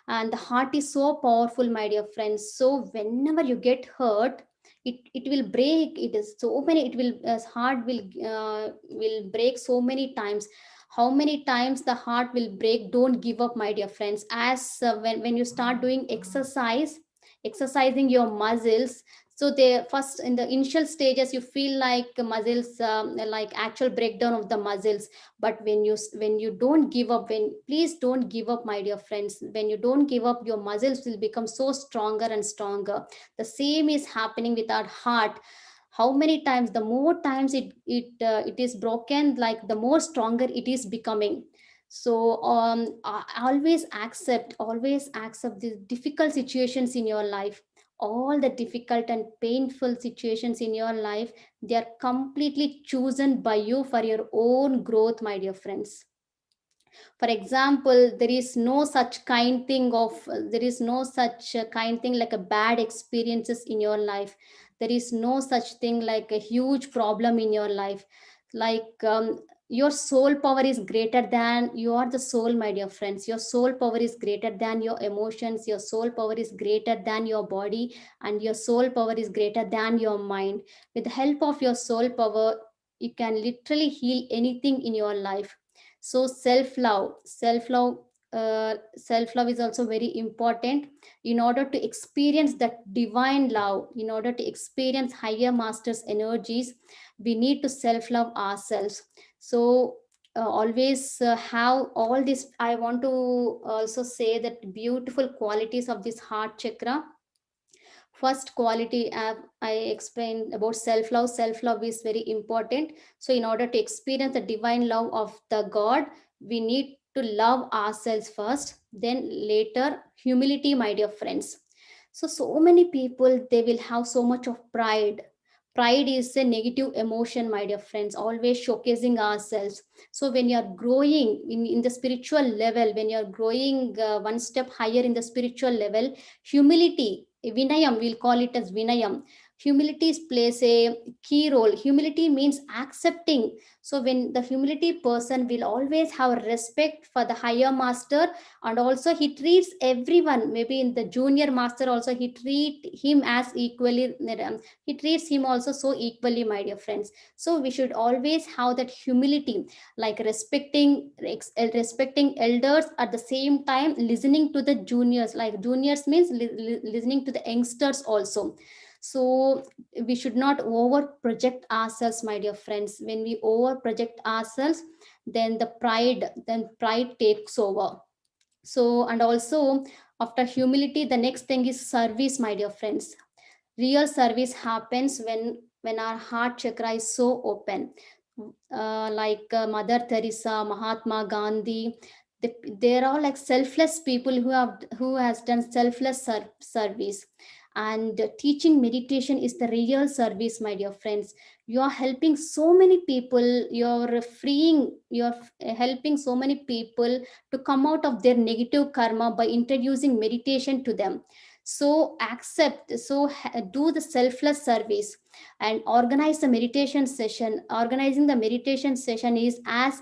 And the heart is so powerful, my dear friends. So whenever you get hurt, it will break. It is so many, it will heart will break so many times. How many times the heart will break? Don't give up, my dear friends. As when you start doing exercising your muscles, so they first, in the initial stages, you feel like muscles, like actual breakdown of the muscles. But when you don't give up, when please don't give up, my dear friends. When you don't give up, your muscles will become so stronger and stronger. The same is happening with our heart. How many times, the more times it is broken, like the more stronger it is becoming. So always accept the difficult situations in your life. all the difficult and painful situations in your life, they are completely chosen by you for your own growth, my dear friends. For example, there is no such kind thing of there is no such kind thing like a bad experiences in your life. There is no such thing like a huge problem in your life. Like your soul power is greater than, you are the soul, my dear friends. Your soul power is greater than your emotions, your soul power is greater than your body, and your soul power is greater than your mind. With the help of your soul power, you can literally heal anything in your life. So self love is also very important. In order to experience that divine love, in order to experience higher masters energies, we need to self love ourselves. So always have all this. I want to also say that beautiful qualities of this heart chakra. First quality, I explained about self love. Self love is very important. So in order to experience the divine love of the God, we need to love ourselves first, then later humility, my dear friends. So many people, they will have so much of pride. Pride is a negative emotion, my dear friends, always showcasing ourselves. So when you are growing in the spiritual level, when you are growing one step higher in the spiritual level, humility, vinayam, we'll call it as vinayam. Humility plays a key role. Humility means accepting. So when the humility person will always have respect for the higher master, and also he treats everyone, maybe in the junior master also, he treat him as equally, he treats him also so equally, my dear friends. So we should always have that humility, like respecting elders, at the same time listening to the juniors. Like juniors means listening to the youngsters also. So we should not over project ourselves, my dear friends. When we over project ourselves, then pride takes over. So, and also, after humility, the next thing is service, my dear friends. Real service happens when our heart chakra is so open. Like Mother Teresa, Mahatma Gandhi, they're all like selfless people who has done selfless service. And teaching meditation is the real service, my dear friends. You are helping so many people. You're helping so many people to come out of their negative karma by introducing meditation to them. So accept, so do the selfless service and organize the meditation session. Organizing the meditation session is as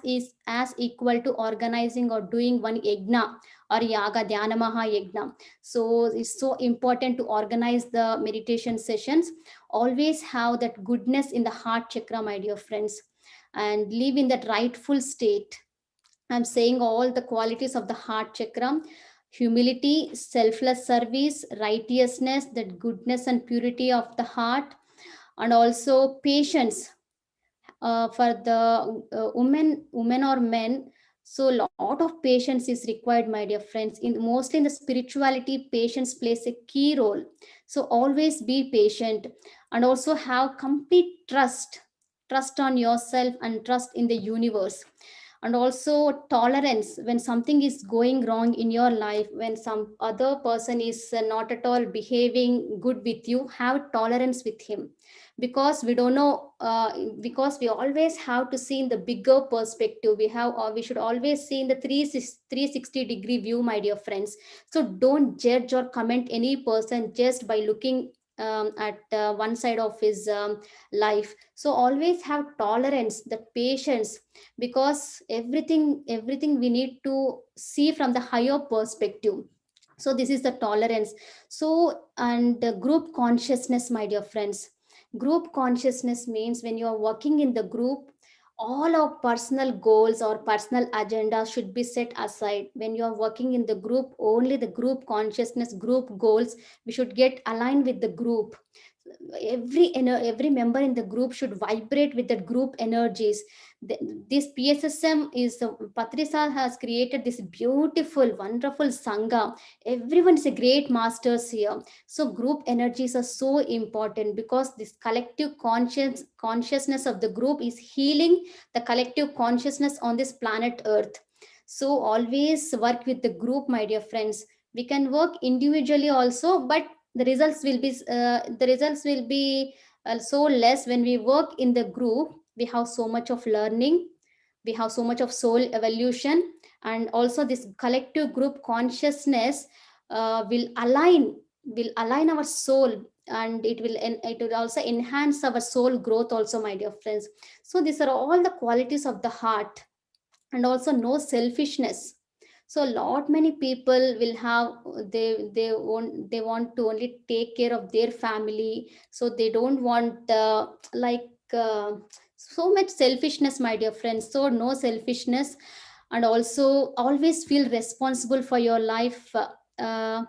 equal to organizing or doing one yagna or yaga, dhyana maha yagna. So it's so important to organize the meditation sessions. Always have that goodness in the heart chakra, my dear friends, and live in that rightful state. I'm saying all the qualities of the heart chakra: humility, selfless service, righteousness, that goodness and purity of the heart, and also patience for the women or men. So lot of patience is required, my dear friends. In mostly in the spirituality, patience plays a key role. So always be patient, and also have complete trust on yourself and trust in the universe. And also tolerance when something is going wrong in your life, when some other person is not at all behaving good with you, have tolerance with him. Because we don't know, because we always have to see in the bigger perspective. We should always see in the 360-degree view, my dear friends. So don't judge or comment any person just by looking at one side of his life. So always have tolerance, the patience, because everything we need to see from the higher perspective. So this is the tolerance. So, and group consciousness, my dear friends. Group consciousness means when you are working in the group, all our personal goals or personal agenda should be set aside. When you are working in the group, only the group consciousness, group goals, we should get aligned with the group. Every member in the group should vibrate with the group energies. This PSSM is, Patrisa has created this beautiful, wonderful Sangha. Everyone is a great masters here. So group energies are so important, because this collective consciousness of the group is healing the collective consciousness on this planet Earth. So always work with the group, my dear friends. We can work individually also, but The results will be so less. When we work in the group, we have so much of learning, we have so much of soul evolution, and also this collective group consciousness will align our soul, and it will also enhance our soul growth also, my dear friends. So these are all the qualities of the heart. And also no selfishness. So a lot many people will have, they want to only take care of their family, so they don't want like uh, so much selfishness, my dear friends. So no selfishness. And also always feel responsible for your life. uh,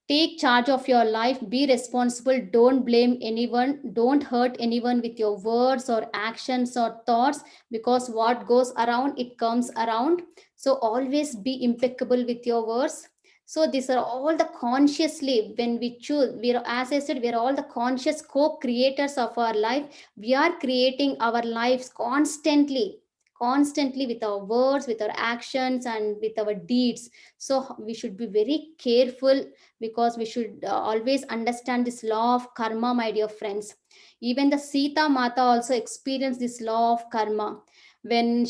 Take charge of your life, be responsible, don't blame anyone, don't hurt anyone with your words or actions or thoughts, because what goes around it comes around. So always be impeccable with your words. So these are all the consciously, when we choose, we are, as I said, we are all the conscious co-creators of our life. We are creating our lives constantly with our words, with our actions, and with our deeds. So we should be very careful, because we should always understand this law of karma, my dear friends. Even the Sita Mata also experienced this law of karma when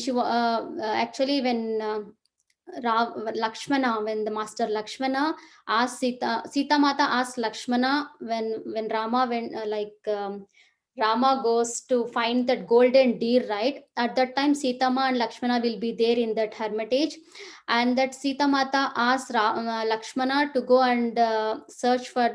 actually when Lakshmana, when the master Lakshmana asked Sita Mata asked Lakshmana, when Rama went Rama goes to find that golden deer, right? At that time, Sita Ma and Lakshmana will be there in that hermitage, and that Sita Mata asked Lakshmana to go and search for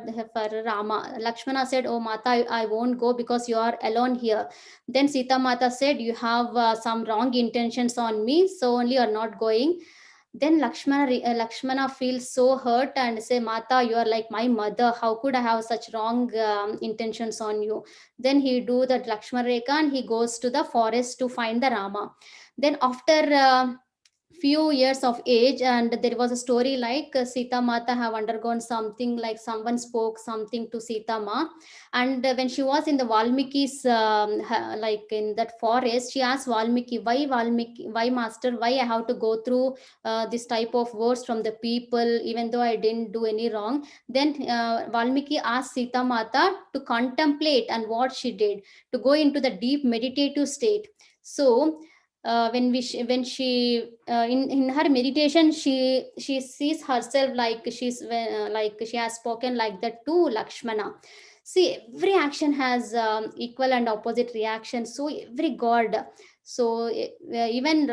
Rama. Lakshmana said, "Oh Mata, I won't go because you are alone here." Then Sita Mata said, "You have some wrong intentions on me, so only you are not going." Then Lakshmana feels so hurt and say, "Mata, you are like my mother. How could I have such wrong intentions on you?" Then he do that Lakshmana Rekha, and he goes to the forest to find the Rama. Then after few years of age, and there was a story like Sita Mata have undergone something, like someone spoke something to Sita Ma. And when she was in the Valmiki's like in that forest, she asked Valmiki, why master, why I have to go through this type of words from the people, even though I didn't do any wrong. Then Valmiki asked Sita Mata to contemplate and what she did, to go into the deep meditative state. So when she in her meditation, she sees herself like like she has spoken like that to Lakshmana. See, every action has equal and opposite reaction. So every god, so even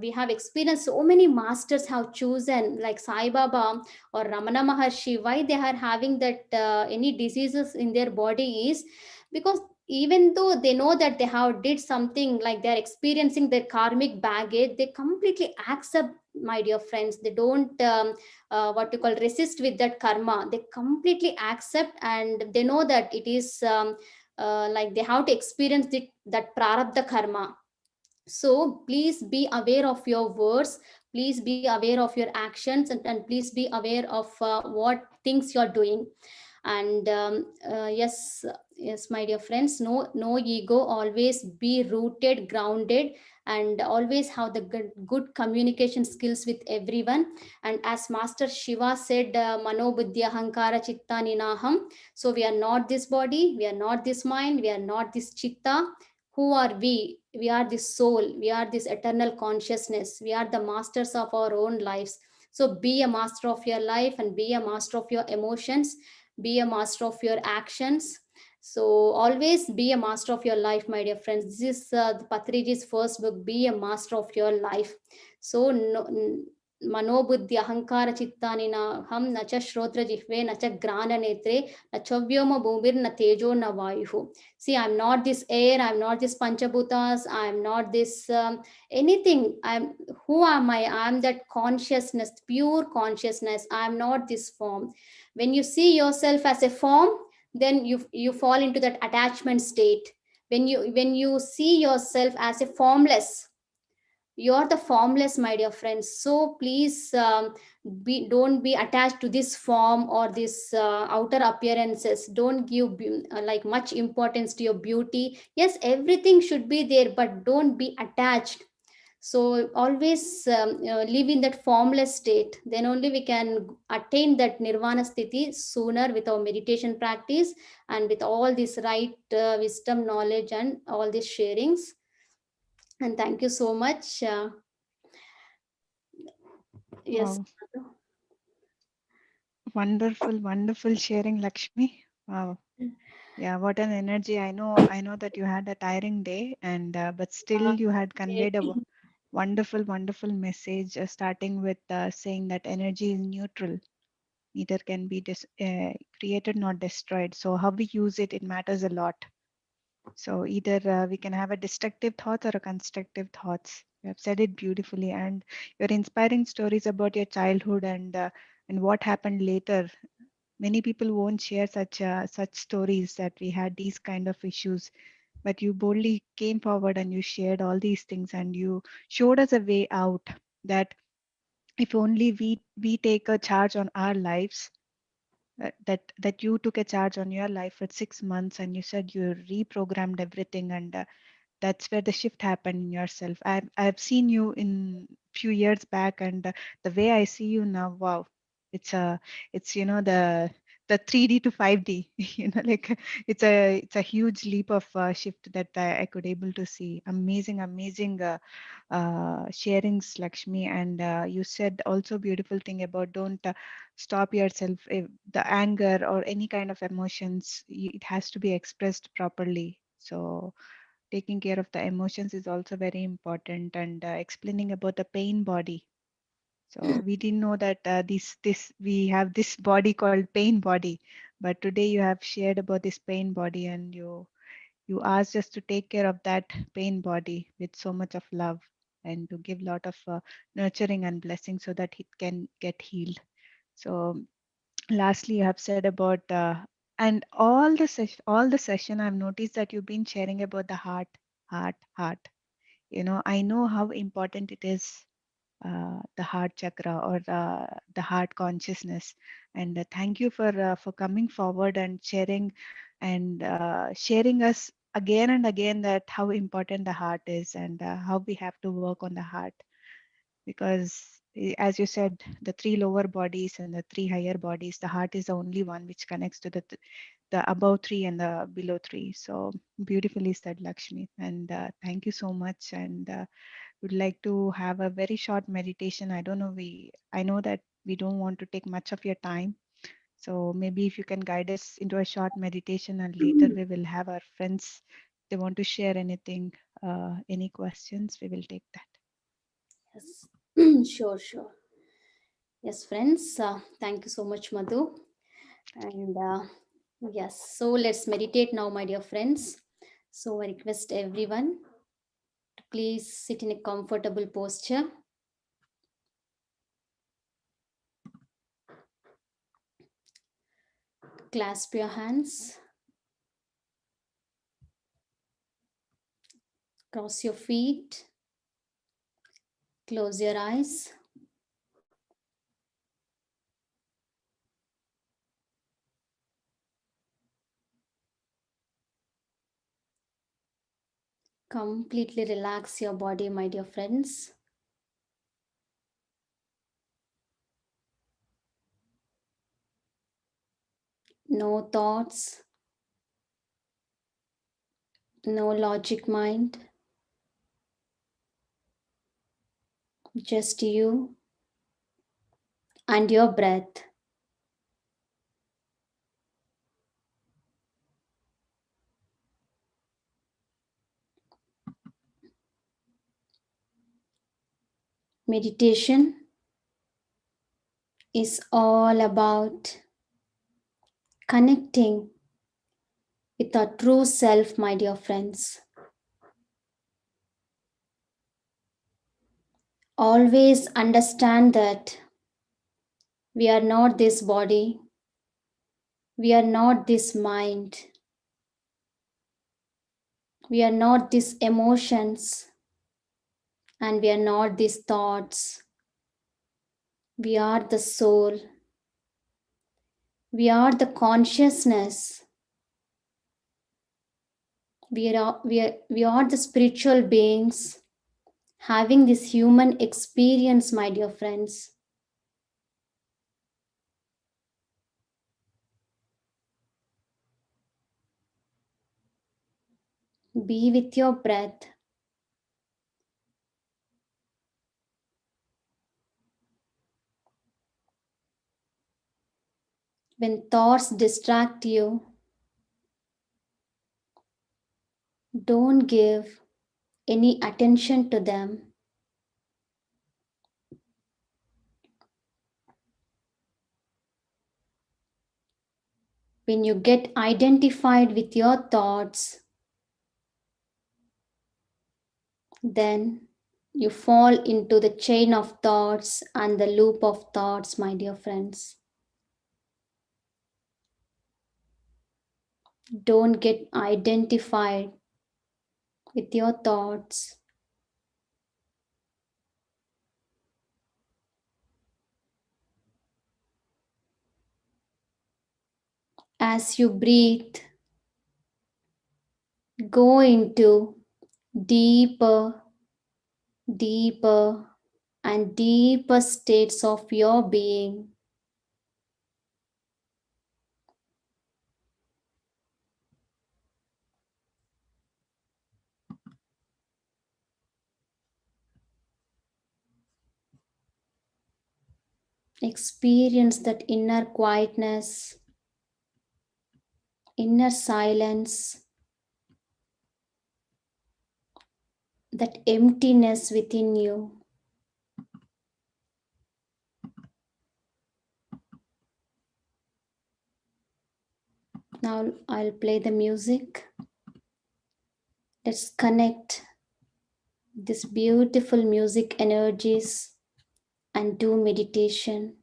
we have experienced so many masters have chosen, like Sai Baba or Ramana Maharshi. Why they are having that any diseases in their body is because even though they know that they have did something, like they're experiencing their karmic baggage, they completely accept, my dear friends. They don't what you call resist with that karma. They completely accept, and they know that it is like they have to experience that prarabdha karma. So please be aware of your words, please be aware of your actions, and please be aware of what things you're doing. And yes, my dear friends, no ego, always be rooted, grounded, and always have the good communication skills with everyone. And as Master Shiva said, mano buddhi ahankara chitta ninaham. So we are not this body, we are not this mind, we are not this chitta. Who are we? We are this soul, we are this eternal consciousness, we are the masters of our own lives. So be a master of your life, and be a master of your emotions, be a master of your actions. So always be a master of your life, my dear friends. This is the Patriji's first book, Be a Master of Your Life. So no, मनोबुद्धि अहंकार चित्तानि न हम न च श्रोत्र जिह्वे न च ग्राण नेत्रे न च व्योम भूमिर्न तेजो न वायुः. See, I'm not this air, I'm not this panchabhutas, I'm not this anything. Who am I? I'm that consciousness, pure consciousness. I'm not this form. When you see yourself as a form, then you fall into that attachment state. When you see yourself as a formless, you're the formless, my dear friends. So please don't be attached to this form or this outer appearances. Don't give like much importance to your beauty. Yes, everything should be there, but don't be attached. So always live in that formless state, then only we can attain that nirvana sthiti sooner with our meditation practice and with all this right wisdom, knowledge, and all these sharings. And thank you so much. Yes. Wow. Wonderful, wonderful sharing, Lakshmi. Wow. Yeah, what an energy. I know that you had a tiring day, and but still uh, you had conveyed a Definitely. wonderful, wonderful message, starting with saying that energy is neutral. Neither can be created nor destroyed. So how we use it, it matters a lot. So either we can have a destructive thought or a constructive thoughts. You have said it beautifully, and your inspiring stories about your childhood and what happened later. Many people won't share such stories that we had these kind of issues, but you boldly came forward and you shared all these things and you showed us a way out. That if only we take a charge on our lives, that you took a charge on your life for 6 months and you said you reprogrammed everything, and that's where the shift happened in yourself. I've seen you in few years back, and the way I see you now, wow, it's a it's the 3D to 5D, like it's a huge leap of shift that I could able to see. Amazing, amazing sharings, Lakshmi. And you said also beautiful thing about don't stop yourself. If the anger or any kind of emotions, it has to be expressed properly. So taking care of the emotions is also very important, and explaining about the pain body. So we didn't know that this we have this body called pain body, but today you have shared about this pain body, and you asked us to take care of that pain body with so much of love, and to give lot of nurturing and blessing so that it can get healed. So lastly, you have said about and all the session I've noticed that you've been sharing about the heart. I know how important it is, the heart chakra, or the heart consciousness. And thank you for coming forward and sharing us again and again that how important the heart is, and how we have to work on the heart. Because as you said, the three lower bodies and the three higher bodies, the heart is the only one which connects to the above three and the below three. So beautifully said, Lakshmi. And thank you so much. And would like to have a very short meditation. I don't know, I know that we don't want to take much of your time. So maybe if you can guide us into a short meditation, and later we will have our friends, they want to share anything, any questions, we will take that. Yes. Sure, sure. Yes, friends. Thank you so much, Madhu. And yes, so let's meditate now, my dear friends. So I request everyone to please sit in a comfortable posture, clasp your hands, cross your feet, close your eyes, completely relax your body, my dear friends. No thoughts, no logic mind, just you and your breath. Meditation is all about connecting with our true self, my dear friends. Always understand that we are not this body, we are not this mind, we are not these emotions, and we are not these thoughts. We are the soul, we are the consciousness, we are the spiritual beings having this human experience, my dear friends. Be with your breath. When thoughts distract you, don't give any attention to them. When you get identified with your thoughts, then you fall into the chain of thoughts and the loop of thoughts, my dear friends. Don't get identified with your thoughts. As you breathe, go into deeper, deeper, and deeper states of your being. Experience that inner quietness, inner silence, that emptiness within you. Now I'll play the music. Let's connect this beautiful music energies and do meditation.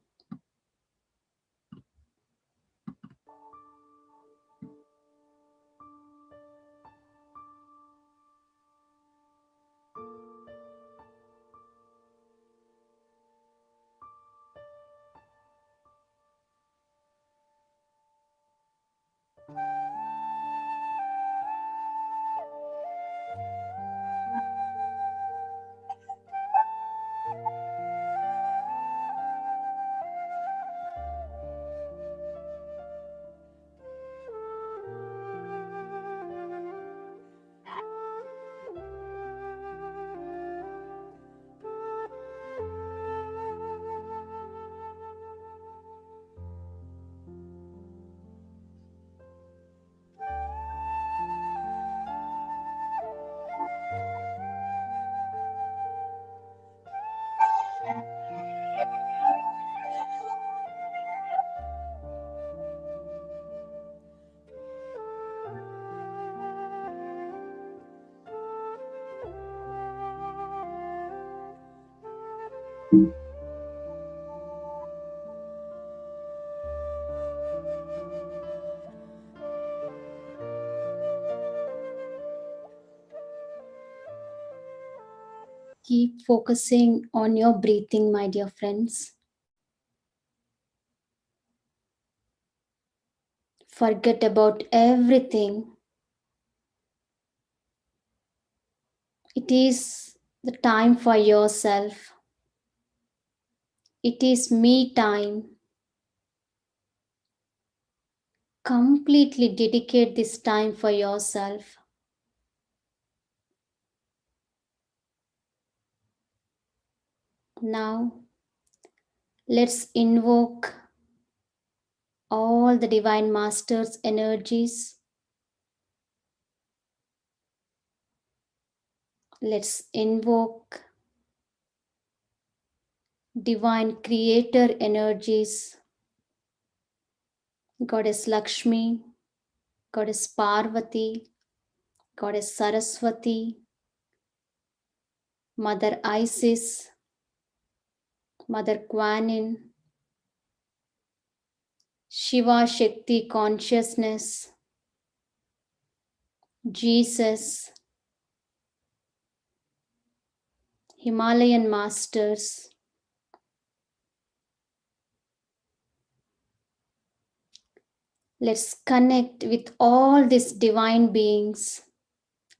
Keep focusing on your breathing, my dear friends. Forget about everything. It is the time for yourself. It is me time. Completely dedicate this time for yourself. Now, let's invoke all the Divine Master's energies. Let's invoke Divine Creator energies. Goddess Lakshmi, Goddess Parvati, Goddess Saraswati, Mother Isis, Mother Kuan, Shiva Shakti Consciousness, Jesus, Himalayan Masters. Let's connect with all these divine beings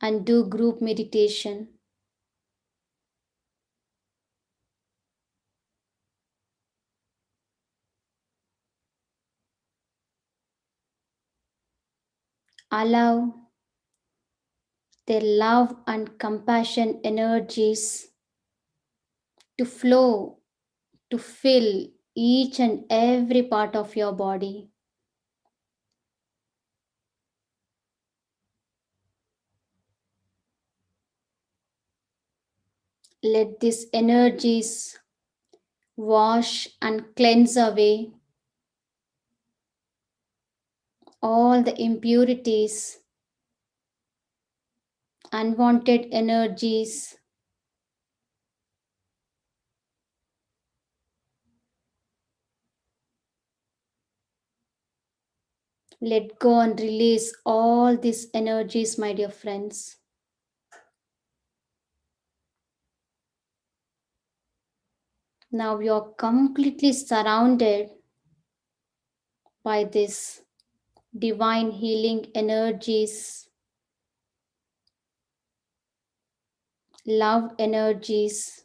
and do group meditation. Allow their love and compassion energies to flow, to fill each and every part of your body. Let these energies wash and cleanse away all the impurities, unwanted energies. Let go and release all these energies, my dear friends. Now you are completely surrounded by this divine healing energies, love energies.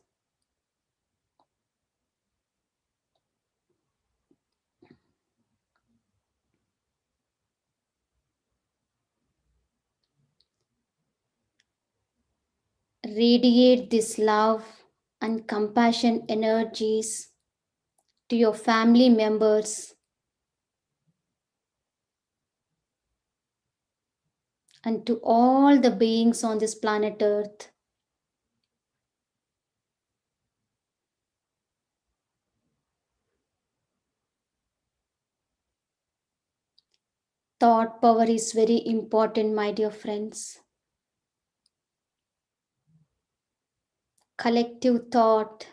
Radiate this love and compassion energies to your family members and to all the beings on this planet Earth. Thought power is very important, my dear friends. Collective thought,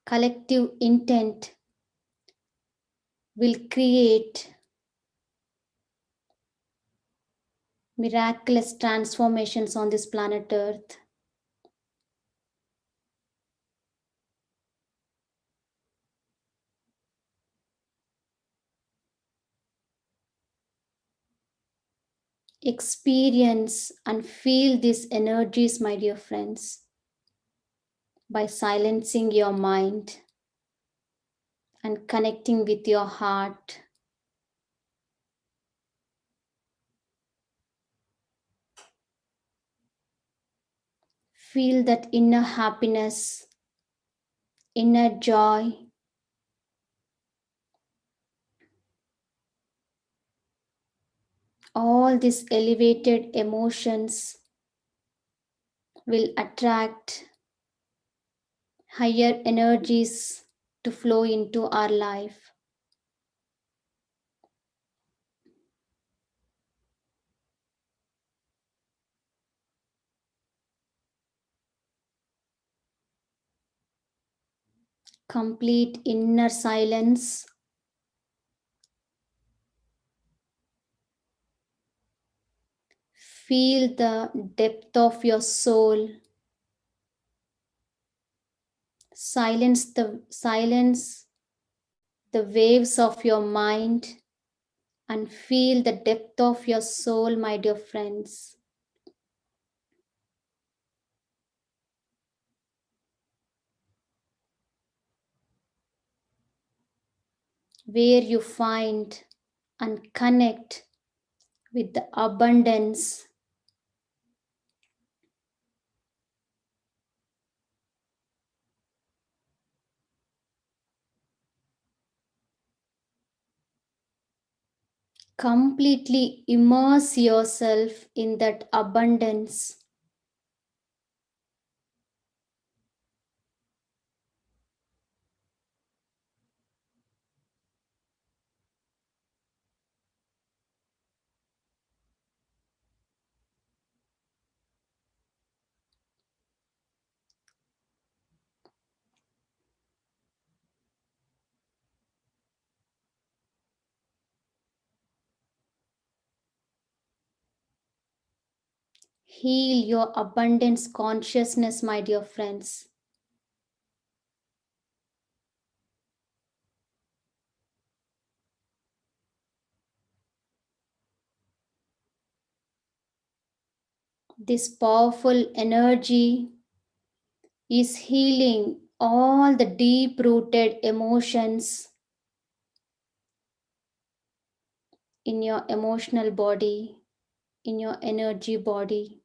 collective intent will create miraculous transformations on this planet Earth. Experience and feel these energies, my dear friends, by silencing your mind and connecting with your heart. Feel that inner happiness, inner joy. All these elevated emotions will attract higher energies to flow into our life. Complete inner silence. Feel the depth of your soul. Silence the waves of your mind and feel the depth of your soul, my dear friends. Where you find and connect with the abundance. Completely immerse yourself in that abundance. Heal your abundance consciousness, my dear friends. This powerful energy is healing all the deep rooted emotions in your emotional body. in your energy body.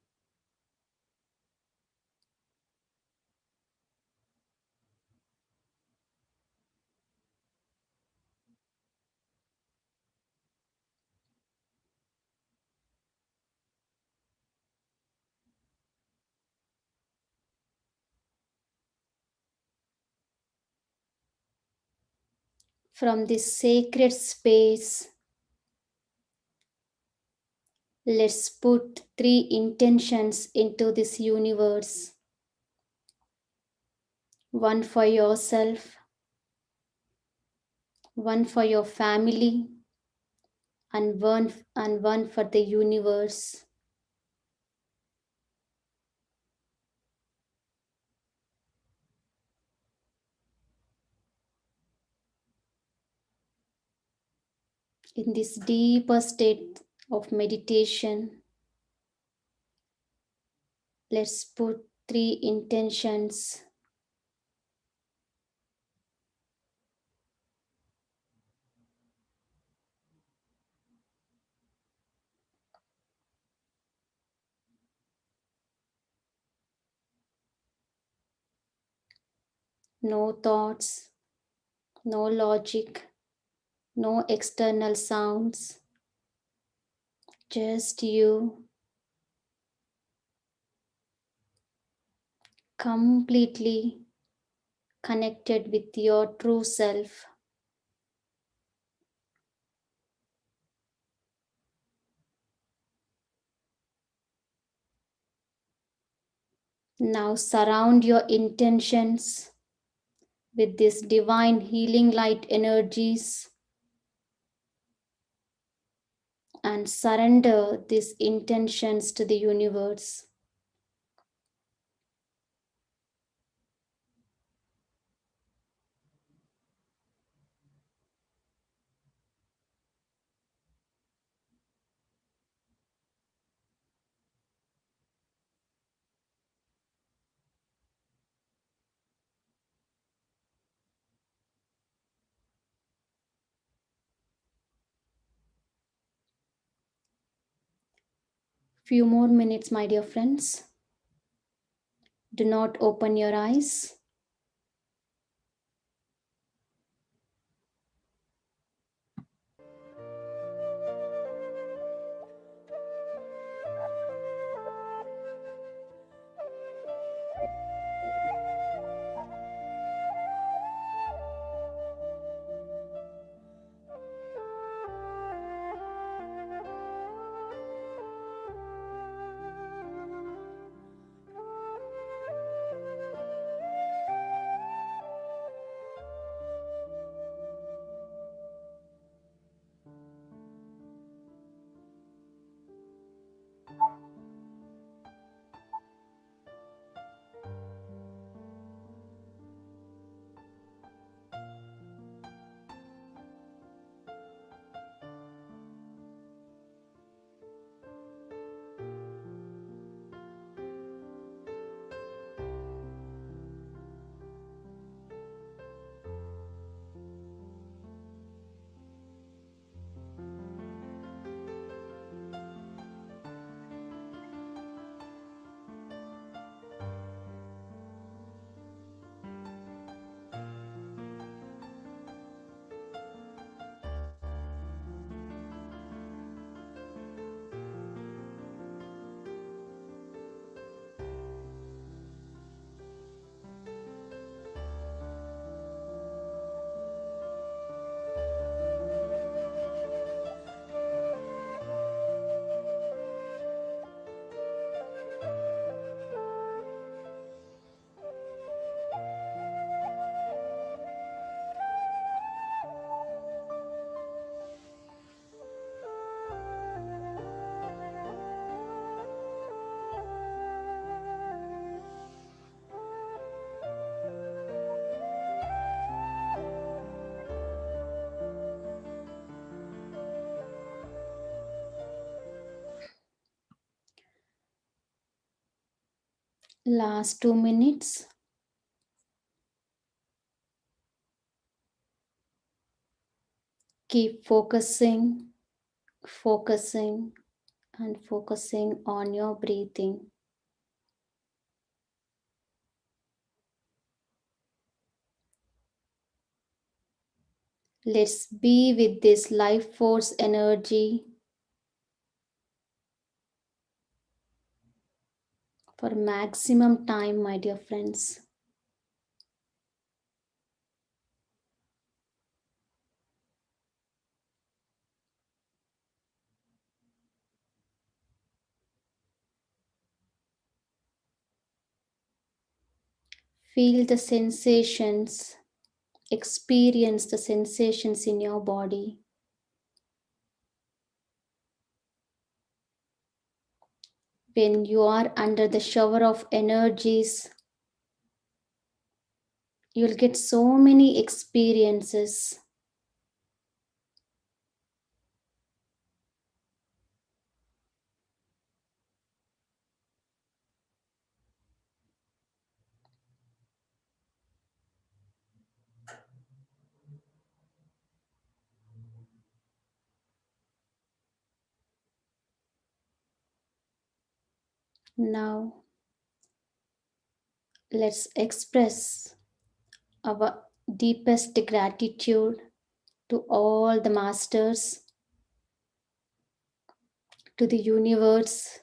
From this sacred space, let's put three intentions into this universe: one for yourself, one for your family, and one for the universe. In this deeper state of meditation, let's put three intentions. No thoughts, no logic, no external sounds, just you, completely connected with your true self. Now surround your intentions with this divine healing light energies and surrender these intentions to the universe. Few more minutes, my dear friends. Do not open your eyes. Last 2 minutes. Keep focusing, focusing, and focusing on your breathing. Let's be with this life force energy for maximum time, my dear friends. Feel the sensations, experience the sensations in your body. When you are under the shower of energies, you'll get so many experiences. Now, let's express our deepest gratitude to all the masters, to the universe,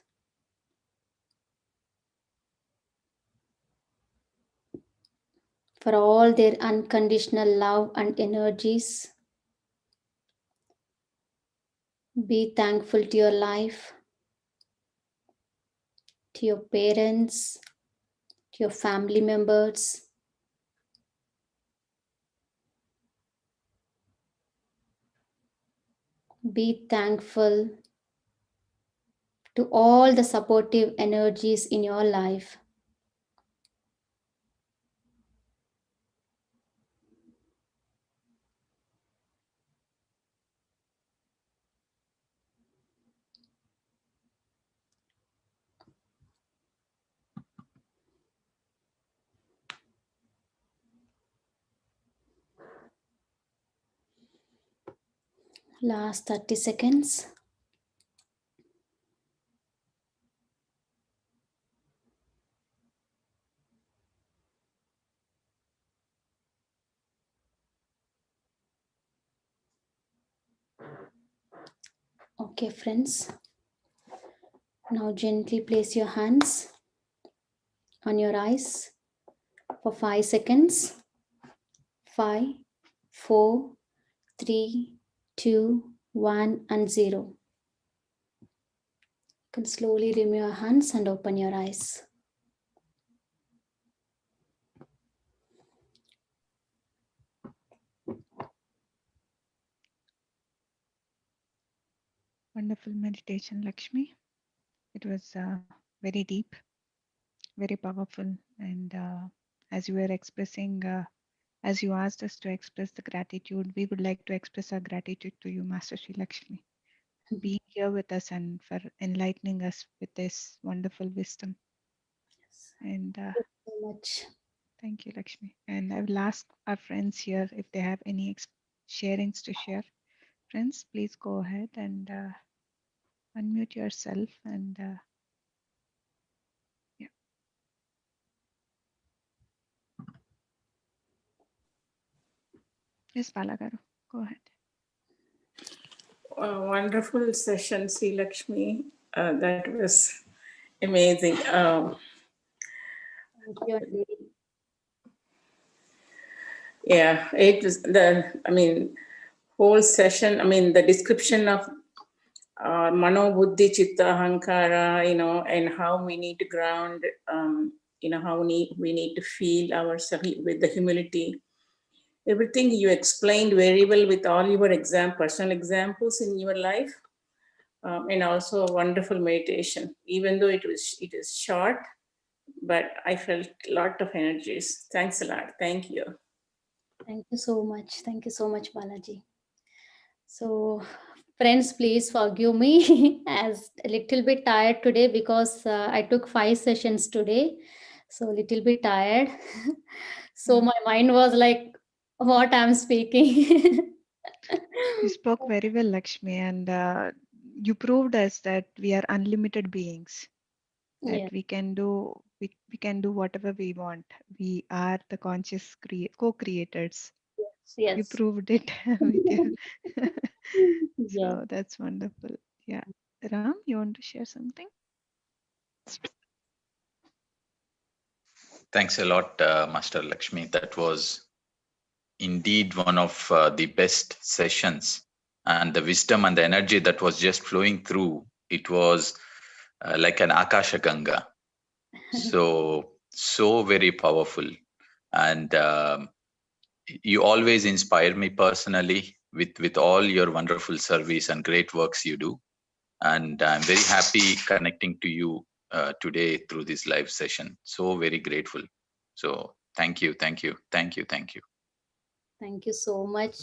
for all their unconditional love and energies. Be thankful to your life, to your parents, to your family members. Be thankful to all the supportive energies in your life. Last 30 seconds. Okay, friends. Now gently place your hands on your eyes for 5 seconds. 5, 4, 3, 2, 1, and 0. You can slowly remove your hands and open your eyes. Wonderful meditation, Lakshmi. It was very deep, very powerful. And as you were expressing, as you asked us to express the gratitude, we would like to express our gratitude to you, Master Sri Lakshmi, for being here with us and for enlightening us with this wonderful wisdom. And Thank you so much. thank you, Lakshmi. And I will ask our friends here if they have any sharings to share. Friends, please go ahead and unmute yourself and yeah. Yes, Balagaru, go ahead. Wonderful session, Sri Lakshmi. That was amazing. Thank you. Yeah, it was whole session. I mean, the description of Mano, Buddhi, Chitta, Ahankara, and how we need to ground, how we need to feel ourselves with the humility. Everything you explained very well with all your personal examples in your life. And also a wonderful meditation, even though it is short, but I felt a lot of energies. Thanks a lot. Thank you. Thank you so much. Thank you so much, Balaji. So, friends, please forgive me as a little bit tired today because I took 5 sessions today. So, a little bit tired. So, my mind was like, what I'm speaking. You spoke very well, Lakshmi, and you proved us that we are unlimited beings, that Yeah. we can do whatever we want. We are the conscious co-creators. You Yes. proved it with your Yes. so that's wonderful. Yeah. Ram, you want to share something? Thanks a lot, Master Lakshmi. That was indeed one of the best sessions, and the wisdom and the energy that was just flowing through. It was like an Akasha Ganga. So very powerful. And you always inspire me personally with all your wonderful service and great works you do. And I'm very happy connecting to you today through this live session. So very grateful. So thank you, thank you, thank you, thank you. Thank you so much.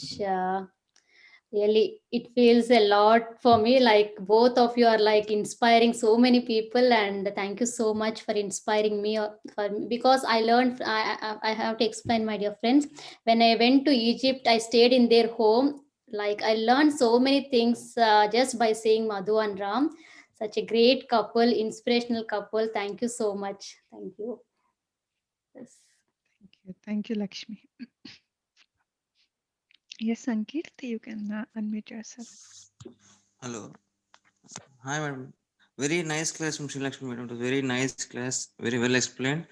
Really, it feels a lot for me. Like both of you are like inspiring so many people, and thank you so much for inspiring me. Because I learned, I have to explain, my dear friends. When I went to Egypt, I stayed in their home. Like I learned so many things just by seeing Madhu and Ram. Such a great couple, inspirational couple. Thank you so much. Thank you. Yes. Thank you. Thank you, Lakshmi. Yes, Ankit, you can unmute yourself. Hello. Hi, madam. Very nice class from Sri Lakshmi, madam. It was very nice class, very well explained.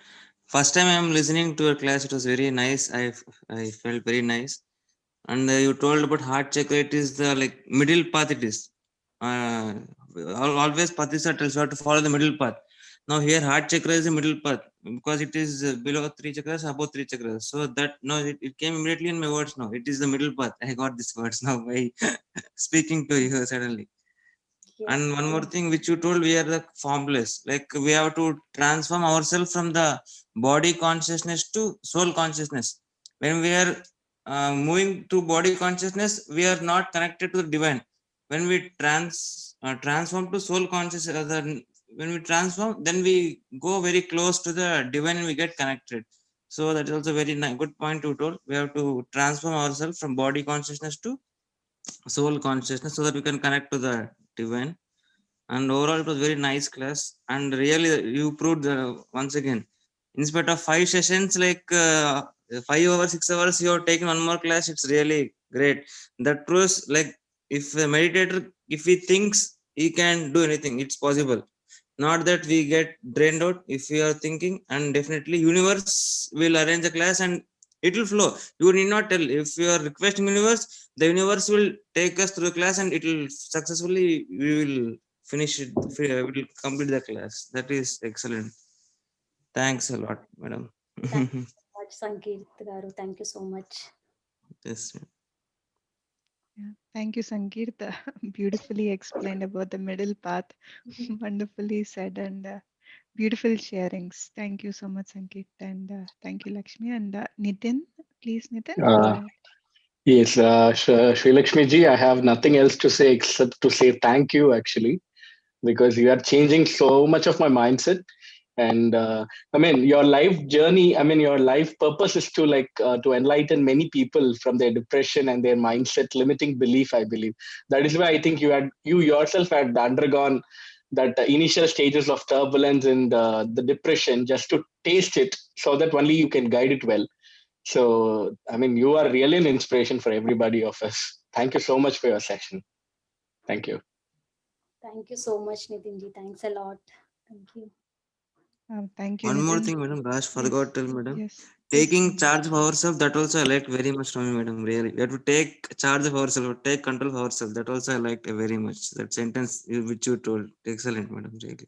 First time I am listening to a class, it was very nice. I felt very nice. And you told about heart chakra. It is the like middle path. It is. Always Patisha tells you have to follow the middle path. Now here heart chakra is the middle path because it is below three chakras, above three chakras. So that no, it came immediately in my words. Now it is the middle path. I got these words now by speaking to you suddenly. Yes. And one more thing which you told, we are the formless. Like we have to transform ourselves from the body consciousness to soul consciousness. When we are moving to body consciousness, we are not connected to the divine. When we transform to soul consciousness, when we transform, then we go very close to the divine and we get connected. So that is also very good point you told. We have to transform ourselves from body consciousness to soul consciousness so that we can connect to the divine. And overall it was very nice class, and really you proved once again, in spite of 5 sessions, like 5 hours 6 hours, you have taken one more class. It's really great. That proves like if a meditator, if he thinks, he can do anything. It's possible. Not that we get drained out if we are thinking, and definitely universe will arrange a class and it will flow. You need not tell. If you are requesting universe, the universe will take us through the class and it will successfully, we will finish it. We will complete the class. That is excellent. Thanks a lot, madam. Thank you so much, Sangeet Garu. Thank you so much. Yes. Yeah. Thank you, Sangeet. Beautifully explained about the middle path. Wonderfully said and beautiful sharings. Thank you so much, Sangeet. And thank you, Lakshmi. And Nitin, please, Nitin, go Uh, ahead. yes, Sri Lakshmi ji, I have nothing else to say except to say thank you, actually, because you are changing so much of my mindset. And I mean, your life journey, I mean, your life purpose is to to enlighten many people from their depression and their mindset limiting belief, I believe. That is why I think you yourself had undergone that initial stages of turbulence and the depression just to taste it so that only you can guide it well. So, I mean, you are really an inspiration for everybody of us. Thank you so much for your session. Thank you. Thank you so much, Nitinji. Thanks a lot. Thank you. Thank you, One more Nitin. thing, madam. Last Yes, forgot tell, madam. yes, yes, Taking Ram. charge of ourselves, that also I liked very much from you, madam. Really, we have to take charge of ourselves, take control of ourselves. That also I liked very much. That sentence which you told, excellent, madam. Really.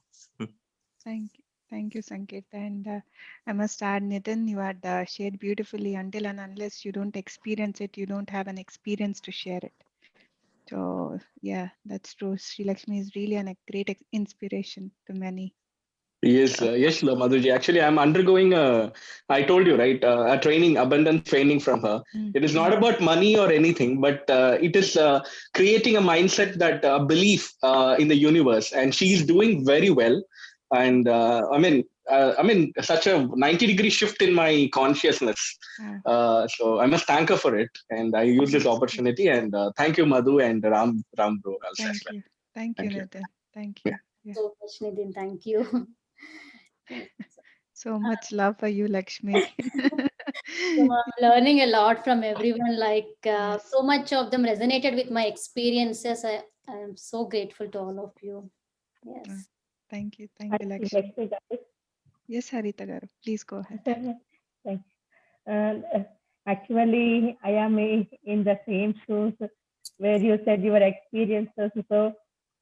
Thank you. Thank you, Sanket. And I must add, Nitin, you had shared beautifully. Until and unless you don't experience it, you don't have an experience to share it. So, yeah, that's true. Sri Lakshmi is really a great inspiration to many. Yes, yes, Madhuji. Actually, I'm undergoing I told you, right, a training, abundance training from her. It is not Mm. about money or anything, but it is creating a mindset that belief in the universe. And she's doing very well. And I mean, such a 90-degree shift in my consciousness. Wow, So I must thank her for it. And I use this that's great. opportunity. And thank you, Madhu and Ram Bro also as Thank well. you. Thank you, Thank you. Nitin. Thank you. Yeah. So much, Nidin. Thank you. Yes. So much love for you, Lakshmi. So I'm learning a lot from everyone. Like Yes. so much of them resonated with my experiences. I am so grateful to all of you. Uh, Yes. Thank you. Thank Hi, you, Lakshmi. Lakshmi guys. Yes, Harita garu. Please go ahead. Thanks. And actually, I am in the same shoes where you said your experiences. So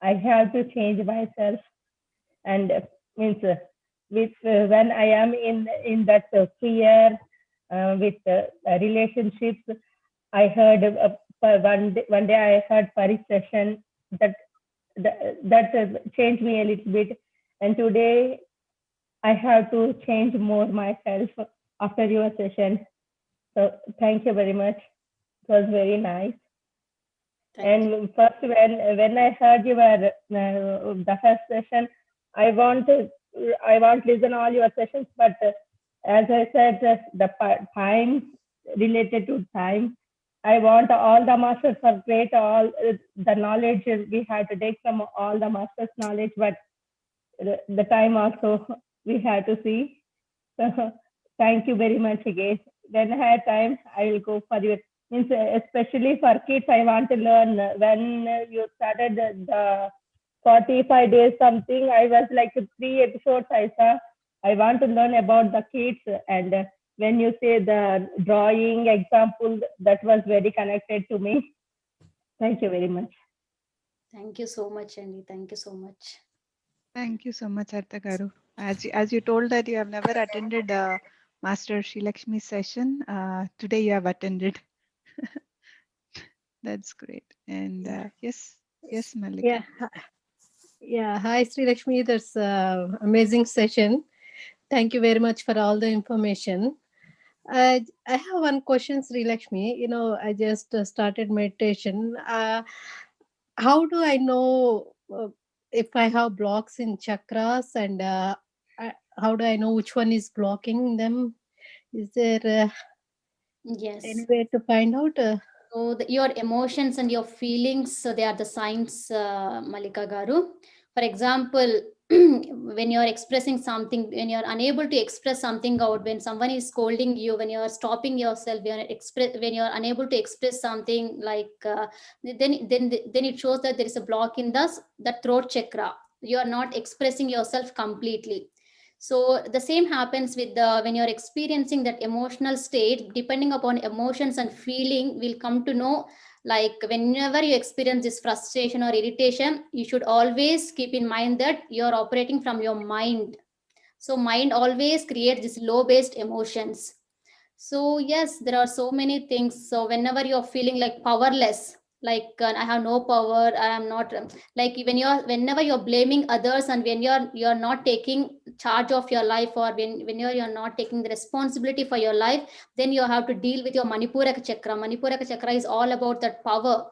I have to change myself, and means with when I am in that fear with relationships. I heard one day I heard Paris session that changed me a little bit, and today I have to change more myself after your session. So thank you very much. It was very nice. Thank you. And first, when I heard your the first session, I want to listen all your sessions, but as I said, the time related to time, I want all the masters are great. All the knowledge we have to take from all the masters' knowledge, but the time also we have to see. So thank you very much again. When I have time, I will go for your means especially for kids. I want to learn when you started the 45 days something. I was like 3 episodes I saw. I want to learn about the kids and when you say the drawing example, that was very connected to me. Thank you very much. Thank you so much, Andy. Thank you so much. Thank you so much, Harita garu. As you told that you have never attended Master Sri Lakshmi's session, today you have attended. That's great. And yes, yes, Yeah, Malika. yeah. Hi, Sri Lakshmi. That's amazing session. Thank you very much for all the information. I have one question, Sri Lakshmi. I just started meditation. How do I know if I have blocks in chakras, and how do I know which one is blocking them? Is there any Yes. way to find out? So your emotions and your feelings, so they are the signs, Malika Garu. For example, when you're expressing something, when you're unable to express something out, when someone is scolding you, when you're stopping yourself, when you're unable to express something, like then it shows that there is a block in the throat chakra. You are not expressing yourself completely. So the same happens with the when you're experiencing that emotional state. Depending upon emotions and feeling, we'll come to know, like whenever you experience this frustration or irritation, you should always keep in mind that you're operating from your mind. So mind always creates these low based emotions. So yes, there are so many things. So whenever you're feeling like powerless, like I have no power, I am not like whenever you're blaming others, and when you're not taking charge of your life, or when you're not taking the responsibility for your life, then you have to deal with your Manipuraka chakra. Manipuraka chakra is all about that power.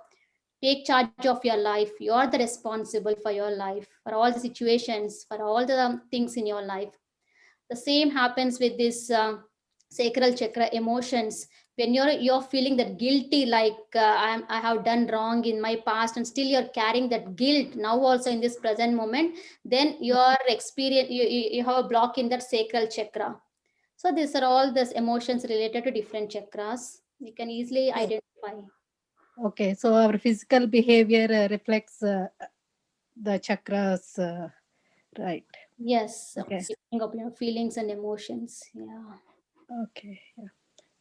Take charge of your life. You're the responsible for your life, for all the situations, for all the things in your life. The same happens with this sacral chakra emotions. When you're feeling that guilty, like I have done wrong in my past, and still you're carrying that guilt now also in this present moment, then your experience, you have a block in that sacral chakra. So these are all these emotions related to different chakras. You can easily identify. Okay, so our physical behavior reflects the chakras, right? Yes, Okay, depending upon your feelings and emotions. Yeah. okay. Yeah.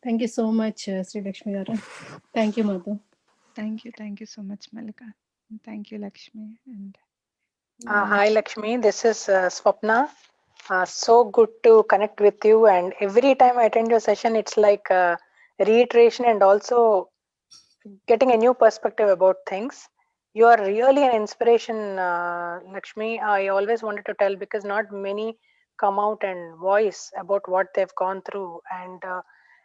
Thank you so much, Sri Lakshmi Garu. Thank you, Madhu. Thank you. Thank you so much, Malika. And thank you, Lakshmi. And Mm. Hi, Lakshmi. This is Swapna. So good to connect with you. And every time I attend your session, it's like reiteration and also getting a new perspective about things. You are really an inspiration, Lakshmi. I always wanted to tell because not many come out and voice about what they've gone through. And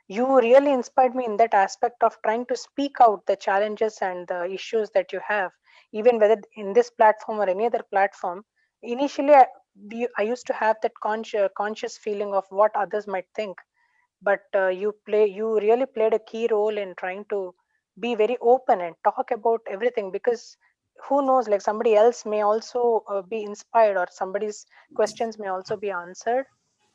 you really inspired me in that aspect of trying to speak out the challenges and the issues that you have, even whether in this platform or any other platform. Initially, I used to have that conscious feeling of what others might think, but you really played a key role in trying to be very open and talk about everything, because who knows, like somebody else may also be inspired, or somebody's questions may also be answered.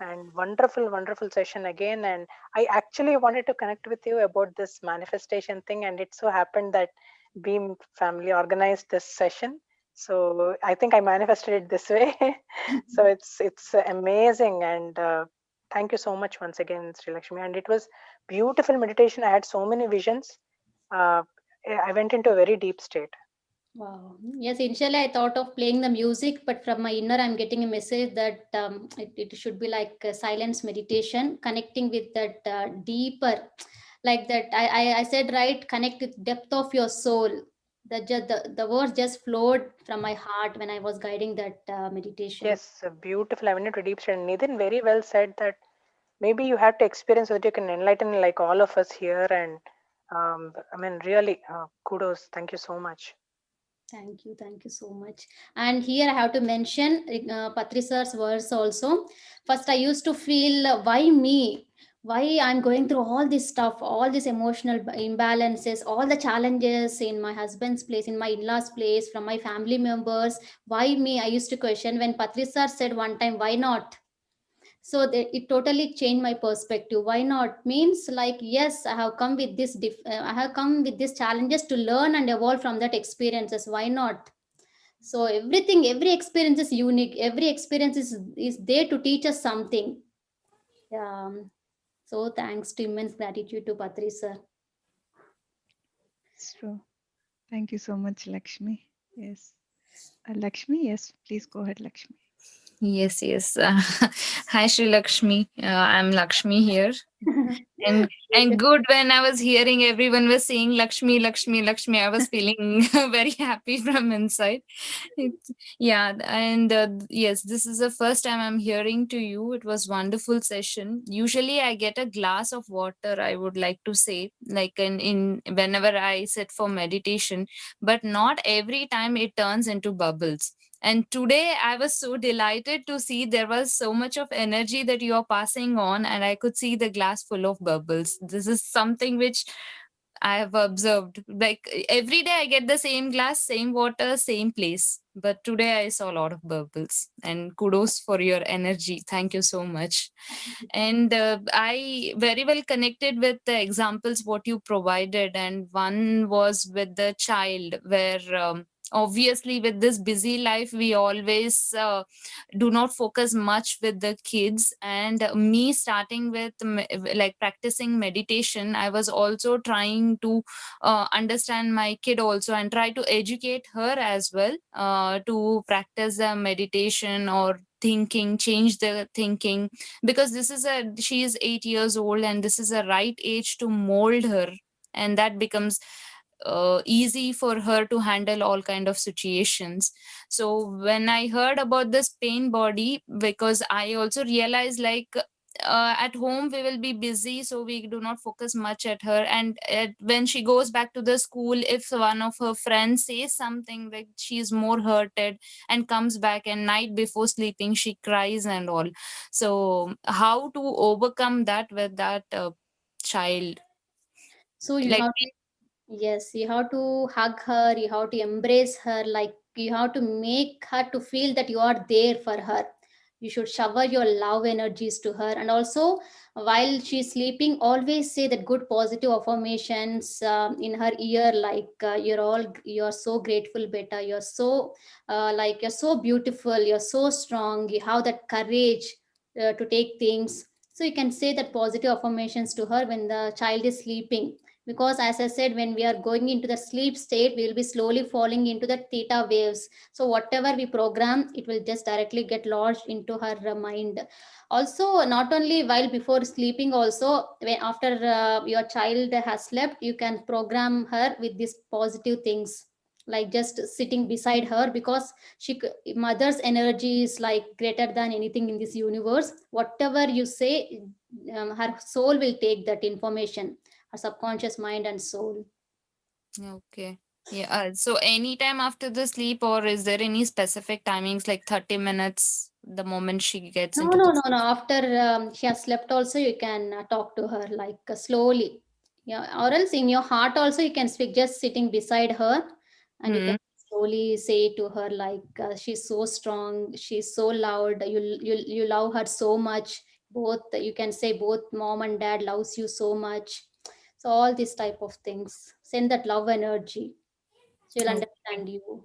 And wonderful session again. And I actually wanted to connect with you about this manifestation thing, and it so happened that Beam family organized this session, so I think I manifested it this way. So it's amazing. And thank you so much once again, Sri Lakshmi. And it was beautiful meditation. I had so many visions. I went into a very deep state. Wow. Yes, initially I thought of playing the music, but from my inner, I'm getting a message that it should be like a silence meditation, connecting with that deeper, like that. I said, right, connect with depth of your soul. The words just flowed from my heart when I was guiding that meditation. Yes, beautiful. I went into deep state. Nidin very well said that maybe you have to experience so that you can enlighten like all of us here. And I mean, really, kudos. Thank you so much. Thank you so much. And here I have to mention Patri sir's words also. First, I used to feel why me? Why I'm going through all this stuff, all these emotional imbalances, all the challenges in my husband's place, in my in-laws' place, from my family members. Why me? I used to question when Patri sir said one time, why not? So it totally changed my perspective. Why not means like, yes, I have come with this I have come with these challenges to learn and evolve from that experiences. Why not? So every experience is unique. Every experience is there to teach us something. Yeah. So thanks to immense gratitude to Patri sir. It's true. Thank you so much, Lakshmi. Yes. Lakshmi, yes, please go ahead, Lakshmi. Yes, yes. Hi, Sri Lakshmi. I'm Lakshmi here. And good, when I was hearing everyone was saying Lakshmi, Lakshmi, Lakshmi, I was feeling very happy from inside. Yeah, and yes, this is the first time I'm hearing to you. It was wonderful session. Usually I get a glass of water, I would like to say, like in whenever I sit for meditation, but not every time it turns into bubbles. And today I was so delighted to see there was so much of energy that you are passing on, and I could see the glass full of bubbles. This is something which I have observed. Like every day I get the same glass, same water, same place. But today I saw a lot of bubbles. And kudos for your energy. Thank you so much. And I very well connected with the examples what you provided. And one was with the child, where obviously with this busy life we always do not focus much with the kids. And me starting with like practicing meditation, I was also trying to understand my kid also and try to educate her as well to practice the meditation or thinking, change the thinking, because she is 8 years old and this is a right age to mold her, and that becomes easy for her to handle all kind of situations. So when I heard about this pain body, because I also realized like at home we will be busy, so we do not focus much at her. And when she goes back to the school, if one of her friends says something, like she is more hurted and comes back, and night before sleeping she cries and all. So how to overcome that with that child? So you Like have Yes, you have to hug her, you have to embrace her, like you have to make her to feel that you are there for her. You should shower your love energies to her. And also, while she's sleeping, always say that good positive affirmations in her ear, like you're so grateful, beta. You're so, you're so beautiful, you're so strong, you have that courage to take things. So you can say that positive affirmations to her when the child is sleeping, because as I said, when we are going into the sleep state, we will be slowly falling into the theta waves. So whatever we program, it will just directly get lodged into her mind. Also, not only while before sleeping, also when after your child has slept, you can program her with these positive things, like just sitting beside her, because mother's energy is like greater than anything in this universe. Whatever you say, her soul will take that information, our subconscious mind and soul. okay. Yeah. So anytime after the sleep, or is there any specific timings, like 30 minutes, the moment she gets No, into no, the no, no. sleep? After she has slept, also you can talk to her like slowly. Yeah, or else in your heart also you can speak, just sitting beside her, and you can Hmm. slowly slowly say to her like, she's so strong, she's so loud, you love her so much. Both, you can say both mom and dad loves you so much. So all these type of things, send that love energy, she'll Oh, understand you.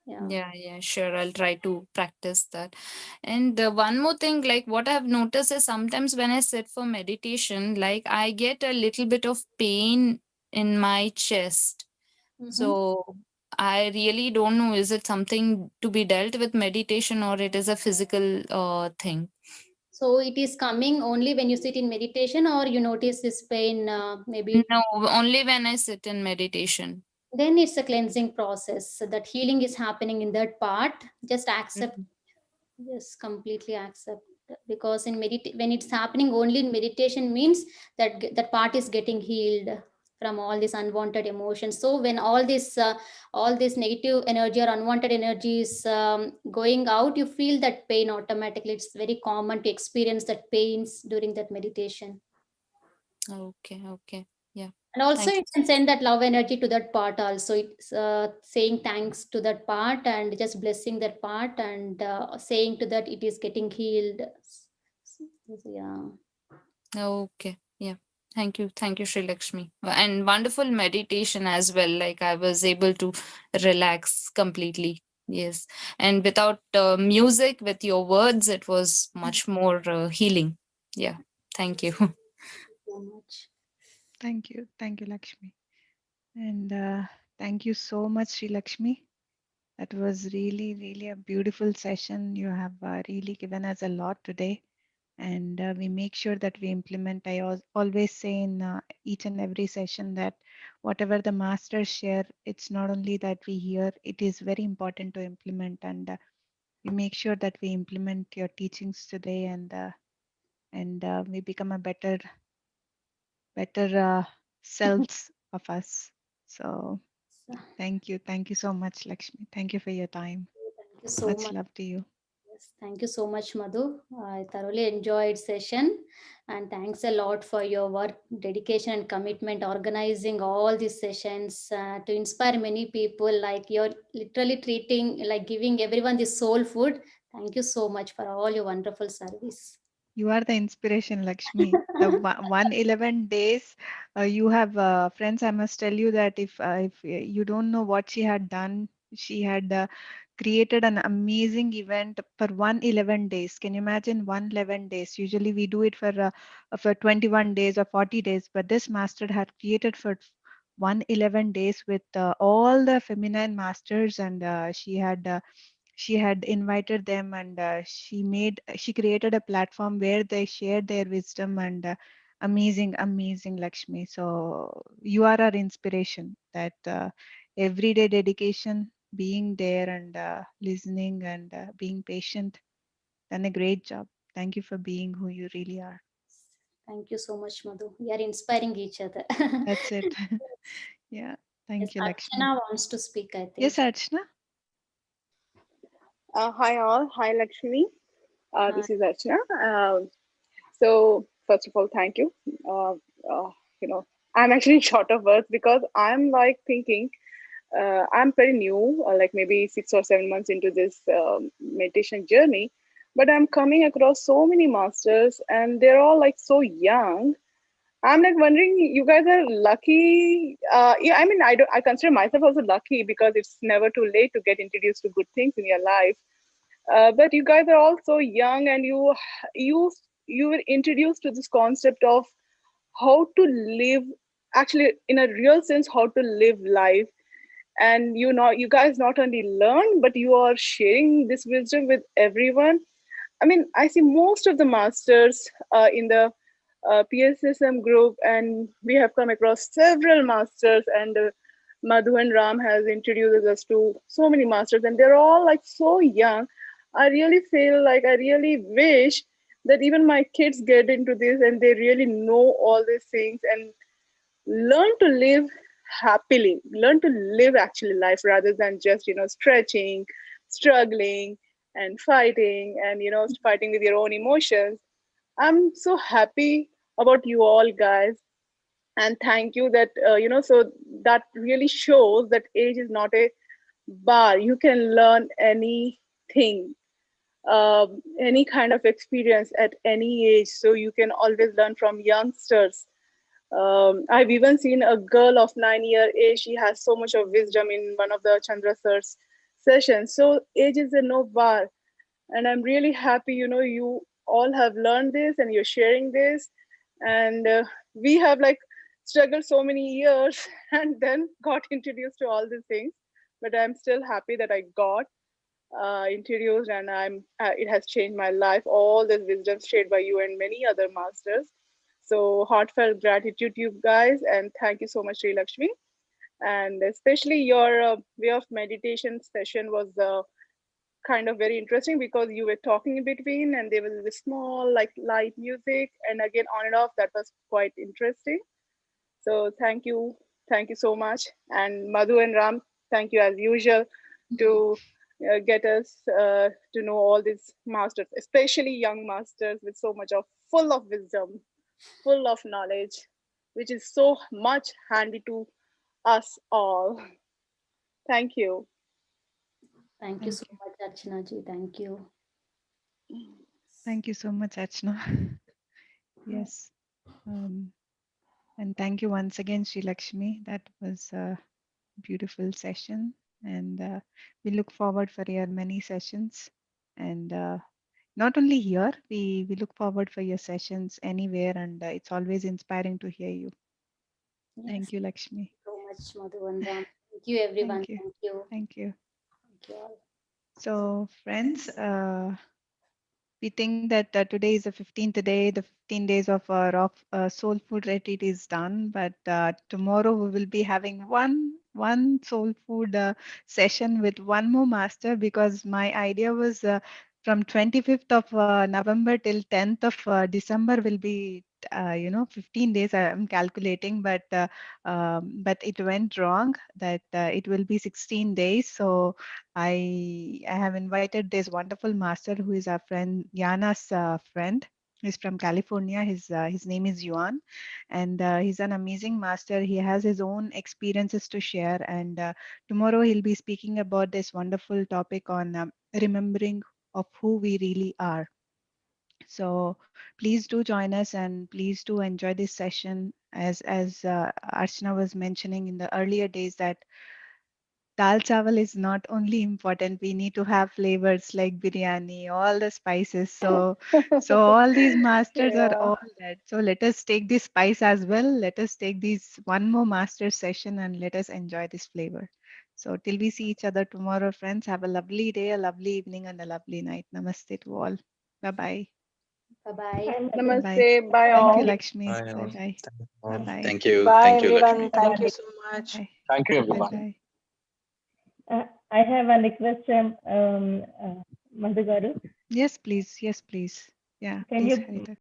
Yeah. yeah, sure. I'll try to practice that. And one more thing, like what I've noticed is sometimes when I sit for meditation, like I get a little bit of pain in my chest. Mhm. So I really don't know, is it something to be dealt with meditation or it is a physical thing? So it is coming only when you sit in meditation, or you notice this pain, maybe. No, only when I sit in meditation. Then it's a cleansing process. So that healing is happening in that part. Just accept. Mhm. Yes, completely accept. Because in when it's happening only in meditation means that that part is getting healed from all these unwanted emotions. So when all this negative energy or unwanted energy is going out, you feel that pain automatically. It's very common to experience that pains during that meditation. Okay. Yeah. And also Thank you you. can send that love energy to that part also. It's saying thanks to that part and just blessing that part, and saying to that it is getting healed. Yeah. Okay. Yeah. Thank you, Sri Lakshmi. And wonderful meditation as well. Like I was able to relax completely. Yes. And without music, with your words, it was much more healing. Yeah. Thank you. So much. Thank you, Lakshmi. And thank you so much, Sri Lakshmi. That was really, really a beautiful session. You have really given us a lot today. And we make sure that we implement. I always say in each and every session that whatever the masters share, it's not only that we hear, it is very important to implement. And we make sure that we implement your teachings today, and we become a better selves of us. So So, thank you so much, Lakshmi. Thank you for your time. thank you so Much much. love to you. Yes, thank you so much, Madhu. I thoroughly enjoyed session, and thanks a lot for your work, dedication, and commitment organizing all these sessions to inspire many people. Like you're literally treating, like giving everyone this soul food. Thank you so much for all your wonderful service. You are the inspiration, Lakshmi. The 111 days, you have friends. I must tell you that if you don't know what she had done, she had created an amazing event for 111 days. Can you imagine 111 days? Usually we do it for 21 days or 40 days, but this master had created for 111 days with all the feminine masters, and she had invited them, and she created a platform where they shared their wisdom, and amazing, Lakshmi. So you are our inspiration, that everyday dedication, being there, and listening, and being patient. Done a great job. Thank you for being who you really are. Thank you so much, Madhu. We are inspiring each other. That's it. Yeah, Yes, thank you, Lakshmi. Archana wants to speak, I think. Yes, Archana. Hi all. Hi Lakshmi. Hi. This is Archana. So first of all, thank you. Uh, you know, I'm actually short of words because I'm like thinking. I'm pretty new, like maybe 6 or 7 months into this meditation journey, but I'm coming across so many masters, and they're all like so young. I'm like wondering, you guys are lucky. Yeah, I mean, I consider myself also lucky because it's never too late to get introduced to good things in your life. But you guys are all so young, and you you were introduced to this concept of how to live, actually in a real sense, how to live life. And you guys not only learn, but you are sharing this wisdom with everyone. I mean, I see most of the masters in the PSSM group, and we have come across several masters, and Madhu and Ram has introduced us to so many masters, and they're all like so young. I really feel like I really wish that even my kids get into this and they really know all these things and learn to live happily, learn to live actually life rather than just, stretching, struggling, and fighting, and, fighting with your own emotions. I'm so happy about you all guys, and thank you that so that really shows that age is not a bar. You can learn anything, any kind of experience at any age. So you can always learn from youngsters. I've even seen a girl of 9 year age. She has so much of wisdom in one of the Chandra sir's sessions. So age is a no bar. And I'm really happy, you all have learned this and you're sharing this. And we have like struggled so many years and then got introduced to all these things. But I'm still happy that I got introduced, and it has changed my life. All this wisdom shared by you and many other masters. So heartfelt gratitude to you guys, and thank you so much, Sri Lakshmi. And especially your way of meditation session was kind of very interesting, because you were talking in between and there was this small like light music and again on and off. That was quite interesting. So thank you so much. And Madhu and Ram, thank you as usual to get us to know all these masters, especially young masters with so much of full of wisdom, full of knowledge, which is so much handy to us all. Thank you. Thank you so much, Archana ji. Thank you. Thank you so much, Archana. Yes. And thank you once again, Sri Lakshmi. That was a beautiful session. And we look forward for your many sessions. And not only here, we look forward for your sessions anywhere. And it's always inspiring to hear you. Yes. Thank you, Lakshmi. So much, Madhu and Ram. Thank you, everyone. Thank you. Thank you. Thank you. Thank you all. So, friends, we think that today is the 15th day, the 15 days of our soul food retreat is done. But tomorrow we will be having one soul food session with one more master, because my idea was from 25th of November till 10th of December will be 15 days. I'm calculating, but it went wrong. That it will be 16 days. So I have invited this wonderful master who is our friend, Yana's friend. He's from California. His name is Yuan, and he's an amazing master. He has his own experiences to share, and tomorrow he'll be speaking about this wonderful topic on remembering of who we really are. So please do join us, and please do enjoy this session. As Archana was mentioning in the earlier days, that dal chawal is not only important, we need to have flavors like biryani, all the spices. So all these masters are Yeah. all that. So let us take this spice as well. Let us take this one more master session and let us enjoy this flavor. So till we see each other tomorrow, friends, have a lovely day, a lovely evening, and a lovely night. Namaste to all. Bye-bye. Bye-bye. Bye-bye. Namaste. Bye Thank you, all. Lakshmi. Bye all. Bye-bye. Thank you all. Bye-bye. Thank you. Bye, Thank you, everyone. Lakshmi. Thank you so much. Bye. Thank you, everyone. Bye-bye. I have one request, Madhu Garu. Yes, please. Yes, please. Yeah, Can please, you Harita.